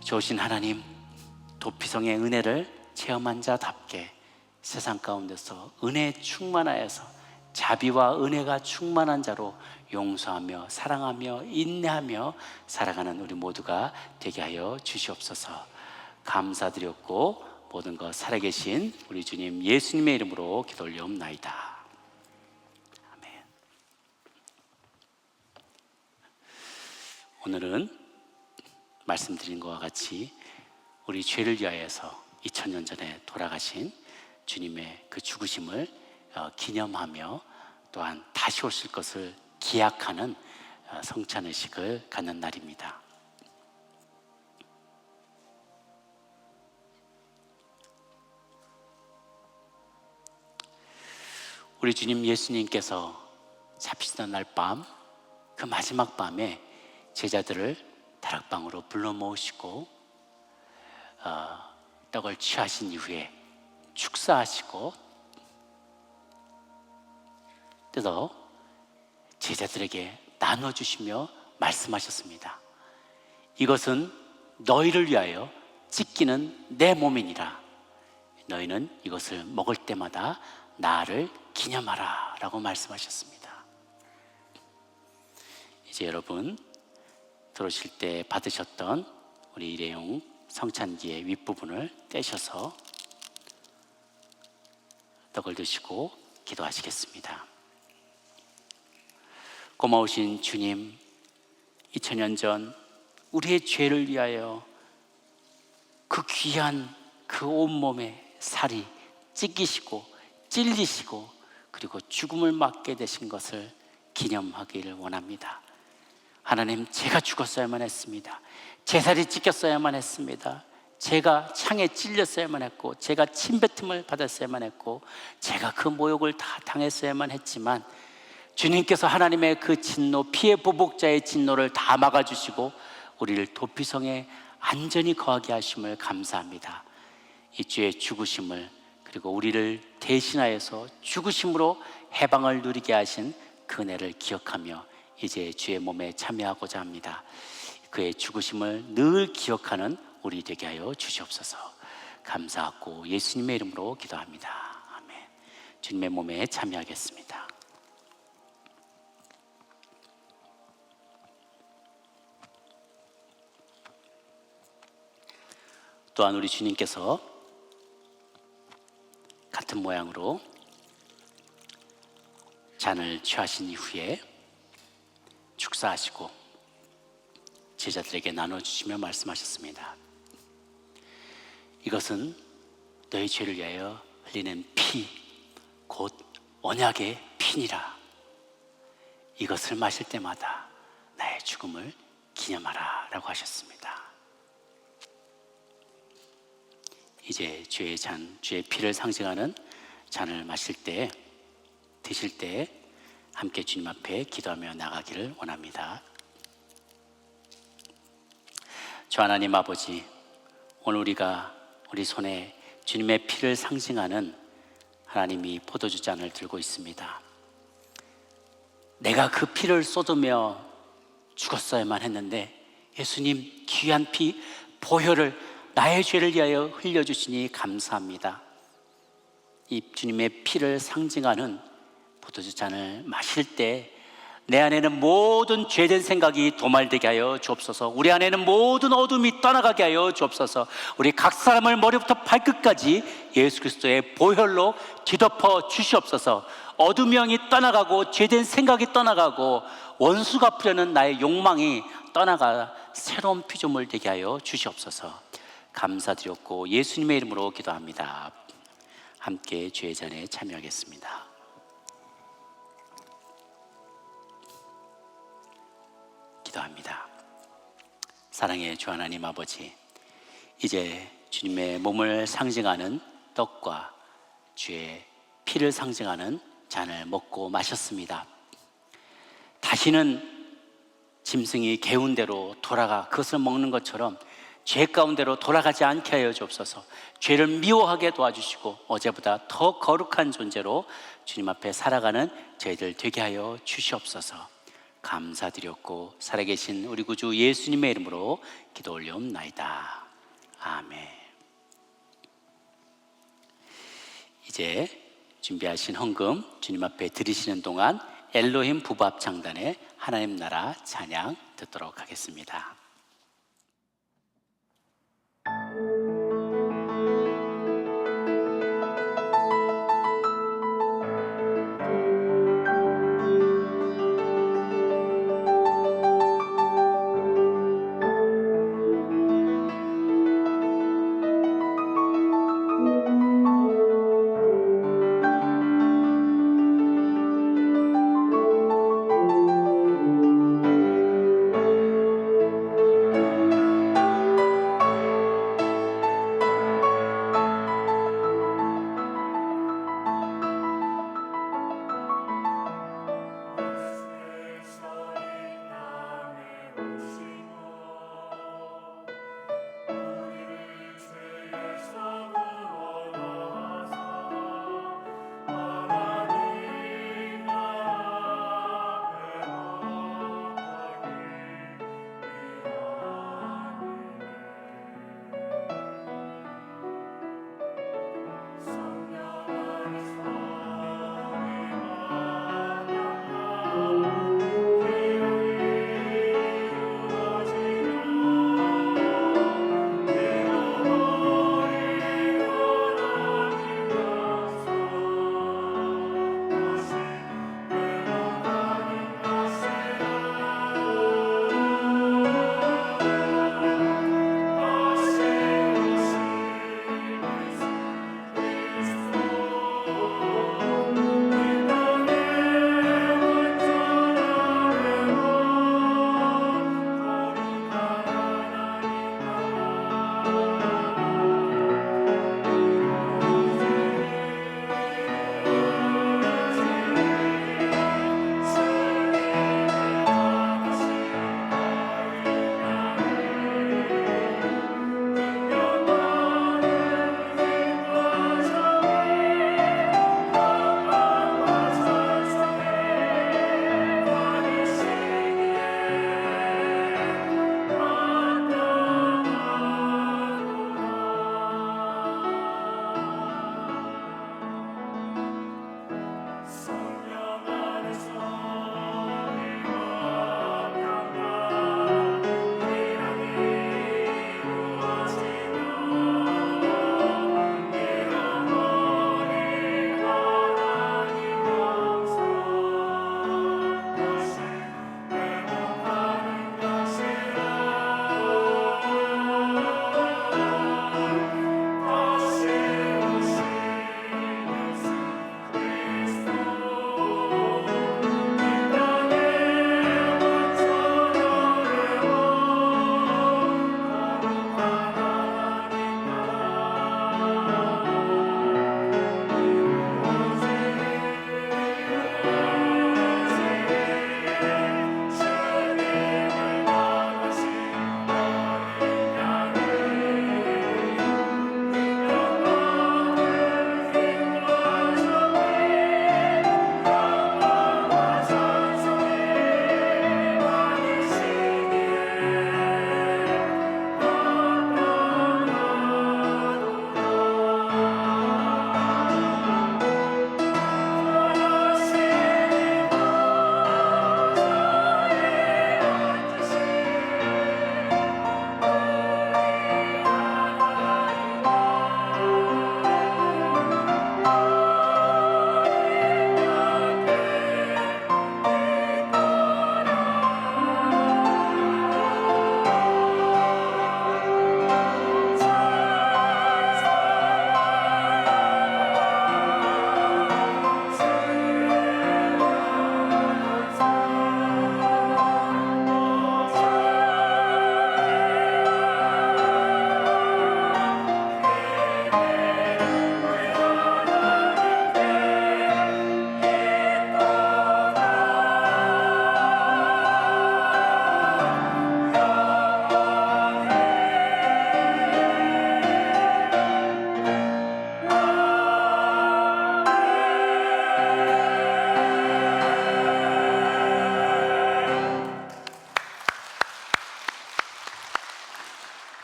좋으신 하나님, 도피성의 은혜를 체험한 자답게 세상 가운데서 은혜 충만하여서 자비와 은혜가 충만한 자로 용서하며 사랑하며 인내하며 살아가는 우리 모두가 되게 하여 주시옵소서. 감사드렸고 모든 것 살아계신 우리 주님 예수님의 이름으로 기도 올려옵나이다. 아멘. 오늘은 말씀드린 것과 같이 우리 죄를 위하여서 2000년 전에 돌아가신 주님의 그 죽으심을 기념하며 또한 다시 오실 것을 기약하는 성찬의식을 갖는 날입니다. 우리 주님 예수님께서 잡히던 날 밤, 그 마지막 밤에 제자들을 다락방으로 불러 모으시고 떡을 취하신 이후에 축사하시고 뜯어 제자들에게 나눠주시며 말씀하셨습니다. 이것은 너희를 위하여 찢기는 내 몸이니라. 너희는 이것을 먹을 때마다 나를 기념하라 라고 말씀하셨습니다. 이제 여러분 들어오실 때 받으셨던 우리 일회용 성찬기의 윗부분을 떼셔서 떡을 드시고 기도하시겠습니다. 고마우신 주님, 2000년 전 우리의 죄를 위하여 그 귀한 그 온몸에 살이 찢기시고 찔리시고 그리고 죽음을 맞게 되신 것을 기념하기를 원합니다. 하나님, 제가 죽었어야만 했습니다. 제 살이 찢겼어야만 했습니다. 제가 창에 찔렸어야만 했고, 제가 침뱉음을 받았어야만 했고, 제가 그 모욕을 다 당했어야만 했지만 주님께서 하나님의 그 진노, 피의 보복자의 진노를 다 막아주시고 우리를 도피성에 안전히 거하게 하심을 감사합니다. 이 주의 죽으심을, 그리고 우리를 대신하여서 죽으심으로 해방을 누리게 하신 그 은혜를 기억하며 이제 주의 몸에 참여하고자 합니다. 그의 죽으심을 늘 기억하는 우리 되게 하여 주시옵소서. 감사하고 예수님의 이름으로 기도합니다. 아멘. 주님의 몸에 참여하겠습니다. 또한 우리 주님께서 같은 모양으로 잔을 취하신 이후에 축사하시고 제자들에게 나눠주시며 말씀하셨습니다. 이것은 너희 죄를 위하여 흘리는 피, 곧 언약의 피니라. 이것을 마실 때마다 나의 죽음을 기념하라 라고 하셨습니다. 이제 주의 잔, 주의 피를 상징하는 잔을 마실 때, 드실 때 함께 주님 앞에 기도하며 나가기를 원합니다. 주 하나님 아버지, 오늘 우리가 우리 손에 주님의 피를 상징하는 하나님이 포도주 잔을 들고 있습니다. 내가 그 피를 쏟으며 죽었어야만 했는데 예수님 귀한 피 보혈을 나의 죄를 위하여 흘려주시니 감사합니다. 이 주님의 피를 상징하는 포도주 잔을 마실 때 내 안에는 모든 죄된 생각이 도말되게 하여 주옵소서. 우리 안에는 모든 어둠이 떠나가게 하여 주옵소서. 우리 각 사람을 머리부터 발끝까지 예수 그리스도의 보혈로 뒤덮어 주시옵소서. 어둠의 영이 떠나가고 죄된 생각이 떠나가고 원수 갚으려는 나의 욕망이 떠나가 새로운 피조물 되게 하여 주시옵소서. 감사드렸고 예수님의 이름으로 기도합니다. 함께 주의 잔에 참여하겠습니다. 기도합니다. 사랑의 주 하나님 아버지, 이제 주님의 몸을 상징하는 떡과 주의 피를 상징하는 잔을 먹고 마셨습니다. 다시는 짐승이 개운 대로 돌아가 그것을 먹는 것처럼 죄 가운데로 돌아가지 않게 하여 주옵소서. 죄를 미워하게 도와주시고 어제보다 더 거룩한 존재로 주님 앞에 살아가는 저희들 되게 하여 주시옵소서. 감사드렸고 살아계신 우리 구주 예수님의 이름으로 기도 올려옵나이다. 아멘. 이제 준비하신 헌금 주님 앞에 드리시는 동안 엘로힘 부부합 창단의 하나님 나라 찬양 듣도록 하겠습니다.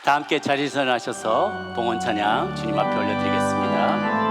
다 함께 자리에서 일어나셔서 봉헌 찬양 주님 앞에 올려드리겠습니다.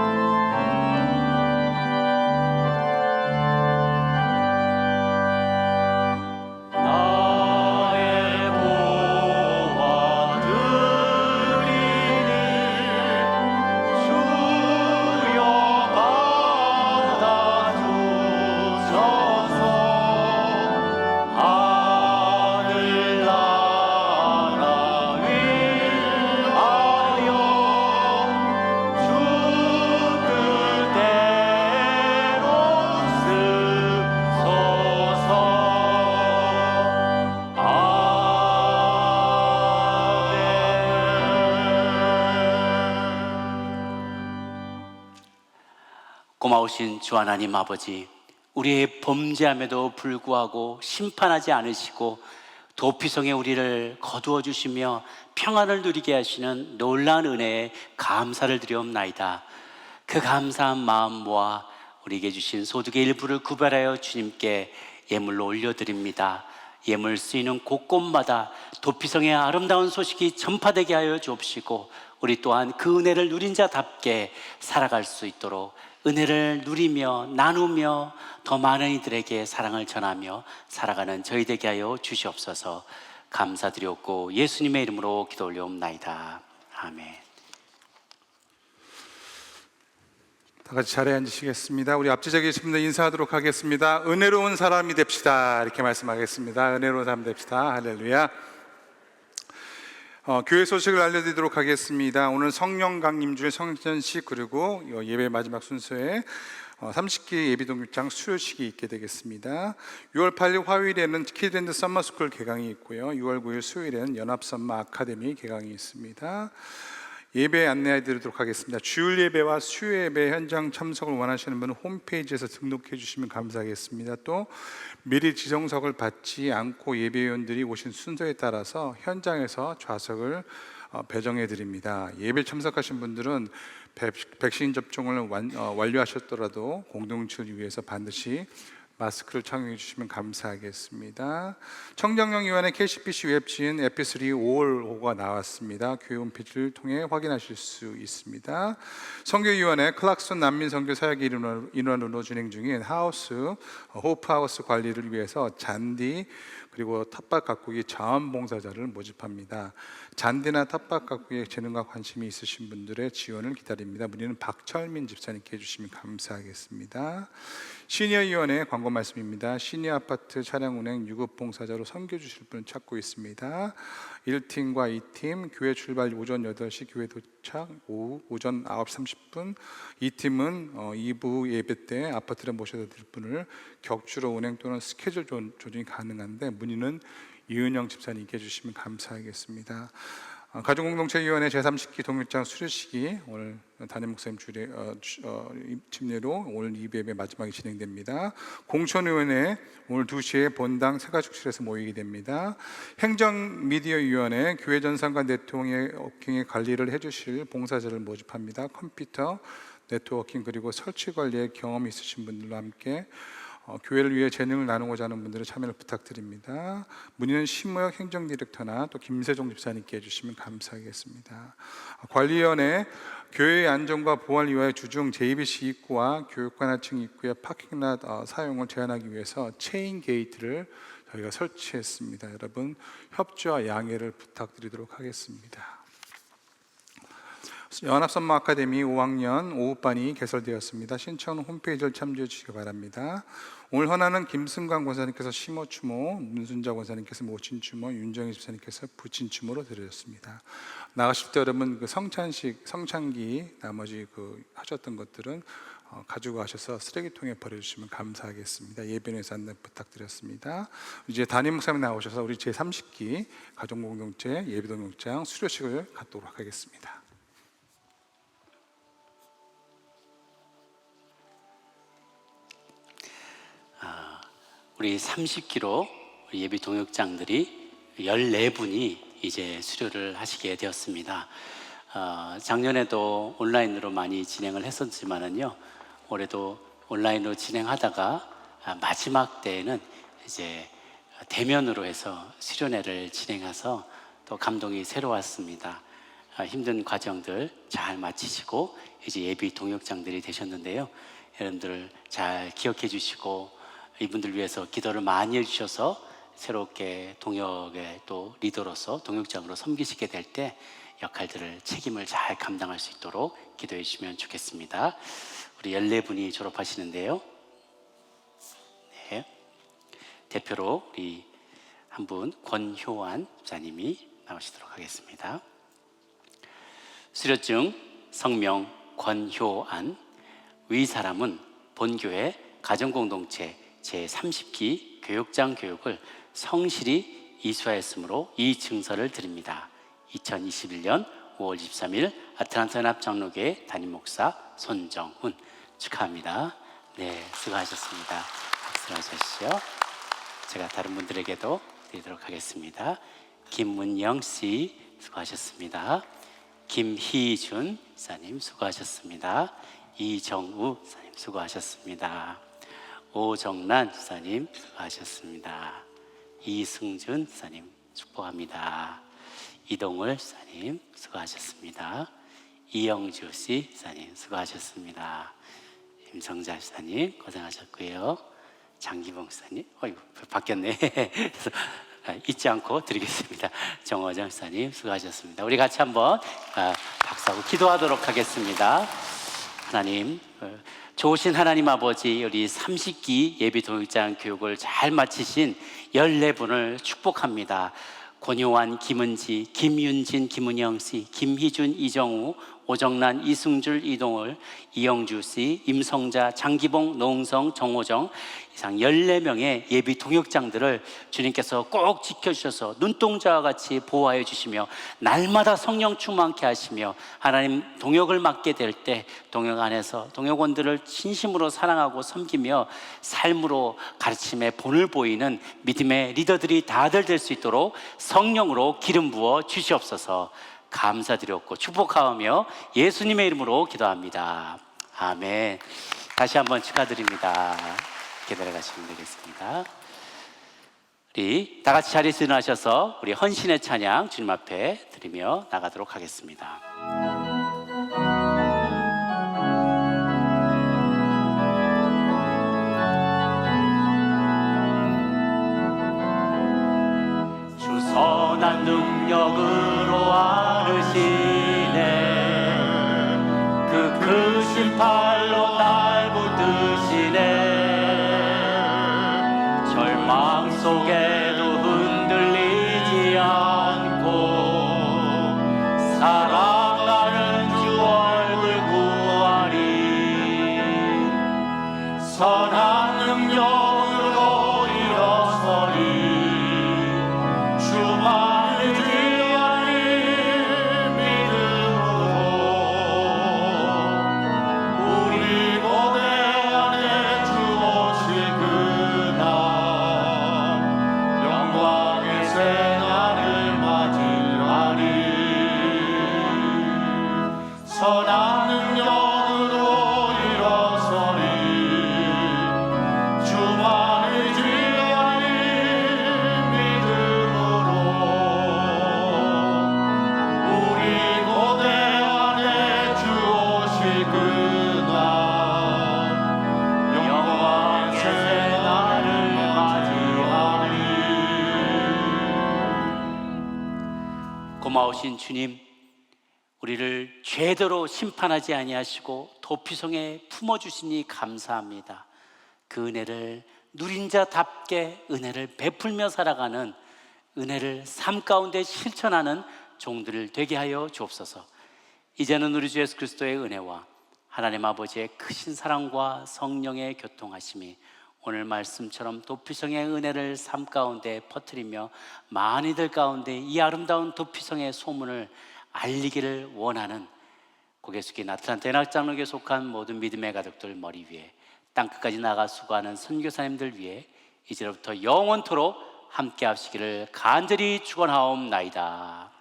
고마우신 주 하나님 아버지, 우리의 범죄함에도 불구하고 심판하지 않으시고 도피성에 우리를 거두어 주시며 평안을 누리게 하시는 놀라운 은혜에 감사를 드리옵나이다. 그 감사한 마음 모아 우리에게 주신 소득의 일부를 구별하여 주님께 예물로 올려드립니다. 예물 쓰이는 곳곳마다 도피성의 아름다운 소식이 전파되게 하여 주옵시고, 우리 또한 그 은혜를 누린 자답게 살아갈 수 있도록 은혜를 누리며 나누며 더 많은 이들에게 사랑을 전하며 살아가는 저희 되게 하여 주시옵소서. 감사드렸고 예수님의 이름으로 기도 올려옵나이다. 아멘. 다 같이 자리에 앉으시겠습니다. 우리 앞뒤에 계신 분들 인사하도록 하겠습니다. 은혜로운 사람이 됩시다, 이렇게 말씀하겠습니다. 은혜로운 사람 됩시다. 할렐루야. 교회 소식을 알려드리도록 하겠습니다. 오늘 성령 강림 중에 성전식 그리고 예배 마지막 순서에 30기 예비동역장 수료식이 있게 되겠습니다. 6월 8일 화요일에는 키드랜드 썸머스쿨 개강이 있고요, 6월 9일 수요일에는 연합선마 아카데미 개강이 있습니다. 예배 안내해 드리도록 하겠습니다. 주일 예배와 수요 예배 현장 참석을 원하시는 분은 홈페이지에서 등록해 주시면 감사하겠습니다. 또 미리 지정석을 받지 않고 예배위원들이 오신 순서에 따라서 현장에서 좌석을 배정해 드립니다. 예배 참석하신 분들은 백신 접종을 완료하셨더라도 공동체를 위해서 반드시 마스크를 착용해 주시면 감사하겠습니다. 청정영위원회 KCPC 웹진 MP3 5가 나왔습니다. 교회 홈페이지를 통해 확인하실 수 있습니다. 선교위원회 클락son 난민 선교 사역 인원으로 진행 중인 호프하우스 관리를 위해서 잔디 그리고 텃밭 가꾸기 자원봉사자를 모집합니다. 잔디나 텃밭 가꾸기에 재능과 관심이 있으신 분들의 지원을 기다립니다. 문의는 박철민 집사님께 해주시면 감사하겠습니다. 시니어위원회 광고 말씀입니다. 시니어 아파트 차량 운행 유급 봉사자로 선교 주실 분을 찾고 있습니다. 1팀과 2팀 교회 출발 오전 8시 교회 도착 오전 9시 30분. 2팀은 2부 예배 때 아파트를 모셔다 드릴 분을 격주로 운행 또는 스케줄 조정이 가능한데 문의는 이은영 집사님께 해주시면 감사하겠습니다. 가족공동체위원회 제30기 동역장 수료식이 오늘 담임 목사님 집례로 오늘 2부예배 마지막에 진행됩니다. 공천위원회 오늘 2시에 본당 새가족실에서 모이게 됩니다. 행정미디어위원회 교회 전산과 네트워킹의 관리를 해주실 봉사자를 모집합니다. 컴퓨터, 네트워킹 그리고 설치 관리에 경험이 있으신 분들과 함께 교회를 위해 재능을 나누고자 하는 분들은 참여를 부탁드립니다. 문의는 심무혁 행정디렉터나 또 김세종 집사님께 해주시면 감사하겠습니다. 관리위원회 교회의 안전과 보안을 위하여 주중 JBC 입구와 교육관 하층 입구의 파킹랏 사용을 제한하기 위해서 체인 게이트를 저희가 설치했습니다. 여러분 협조와 양해를 부탁드리도록 하겠습니다. 연합선마 아카데미 5학년 5班이 개설되었습니다. 신청은 홈페이지를 참조해 주시기 바랍니다. 오늘 헌화는 김승관 권사님께서 심어추모, 문순자 권사님께서 모친추모, 윤정희 집사님께서 부친추모로 드렸습니다. 나가실 때 여러분 그 성찬기 나머지 하셨던 것들은 가지고 가셔서 쓰레기통에 버려주시면 감사하겠습니다. 예배에서 안내 부탁드렸습니다. 이제 담임 목사님 나오셔서 우리 제30기 가정공동체 예비동역장 수료식을 갖도록 하겠습니다. 우리 30기로 예비 동역장들이 14분이 이제 수료를 하시게 되었습니다. 작년에도 온라인으로 많이 진행을 했었지만은요, 올해도 온라인으로 진행하다가 마지막 때에는 이제 대면으로 해서 수련회를 진행해서 또 감동이 새로웠습니다. 힘든 과정들 잘 마치시고 이제 예비 동역장들이 되셨는데요. 여러분들 잘 기억해 주시고 이분들 위해서 기도를 많이 해주셔서 새롭게 동역의 또 리더로서 동역장으로 섬기시게 될 때 역할들을 책임을 잘 감당할 수 있도록 기도해 주시면 좋겠습니다. 우리 14분이 졸업하시는데요. 네. 대표로 우리 한 분 권효안 목사님이 나오시도록 하겠습니다. 수료증 성명 권효안. 위 사람은 본교회 가정공동체 제30기 교육장 교육을 성실히 이수하였으므로 이 증서를 드립니다. 2021년 5월 23일 아틀란타 연합장로교회 담임목사 손정훈. 축하합니다. 네, 수고하셨습니다. 박수를 하십시오. 제가 다른 분들에게도 드리도록 하겠습니다. 김문영 씨 수고하셨습니다. 김희준 사님 수고하셨습니다. 이정우 사님 수고하셨습니다. 오정란 사님 수고하셨습니다. 이승준 사님 축복합니다. 이동을 사님 수고하셨습니다. 이영주 씨 사님 수고하셨습니다. 임성자 사님 고생하셨고요. 장기봉 사님 바뀌었네. 잊지 않고 드리겠습니다. 정화정 사님 수고하셨습니다. 우리 같이 한번 박수하고 기도하도록 하겠습니다. 하나님, 좋으신 하나님 아버지, 우리 30기 예비 동역장 교육을 잘 마치신 14분을 축복합니다. 권효환, 김은지, 김윤진, 김은영 씨, 김희준, 이정우, 오정란, 이승줄, 이동을, 이영주 씨, 임성자, 장기봉, 노웅성, 정호정 이상 14명의 예비 동역장들을 주님께서 꼭 지켜주셔서 눈동자와 같이 보호하여 주시며 날마다 성령 충만케 하시며 하나님 동역을 맡게 될 때 동역 안에서 동역원들을 진심으로 사랑하고 섬기며 삶으로 가르침의 본을 보이는 믿음의 리더들이 다들 될 수 있도록 성령으로 기름 부어 주시옵소서. 감사드렸고 축복하며 예수님의 이름으로 기도합니다. 아멘. 다시 한번 축하드립니다. 기다려 가시면 되겠습니다. 우리 다 같이 자리에서 일어나셔서 우리 헌신의 찬양 주님 앞에 드리며 나가도록 하겠습니다. 주 선한 능력으로 아르시네. 그 크신 팔로 날 붙드시네. 절망 속에도 흔들리지 않고 사랑하는 주 얼굴 구하리. 선한 능력으로 일어서리. 주만을 기하리. 믿음으로 우리 고대 안에 주 오실 그날 영광의 새날을 맞이하리. 선한 능력으로 일어서리. 주만을 기하리. 믿음으로 우리 고대 안에 주 오실 그날 영광의 새날을 맞이하리. 고마우신 주님, 우리를 죄대로 심판하지 아니하시고 도피성에 품어주시니 감사합니다. 그 은혜를 누린 자답게 은혜를 베풀며 살아가는, 은혜를 삶 가운데 실천하는 종들 되게 하여 주옵소서. 이제는 우리 주 예수 그리스도의 은혜와 하나님 아버지의 크신 사랑과 성령의 교통하심이 오늘 말씀처럼 도피성의 은혜를 삶 가운데 퍼뜨리며 많이들 가운데 이 아름다운 도피성의 소문을 알리기를 원하는 고개 숙인 아틀란타 연합장로교에 속한 모든 믿음의 가족들 머리 위에 땅끝까지 나가 수고하는 선교사님들 위해 이제부터 영원토록 함께 하시기를 간절히 축원하옵나이다.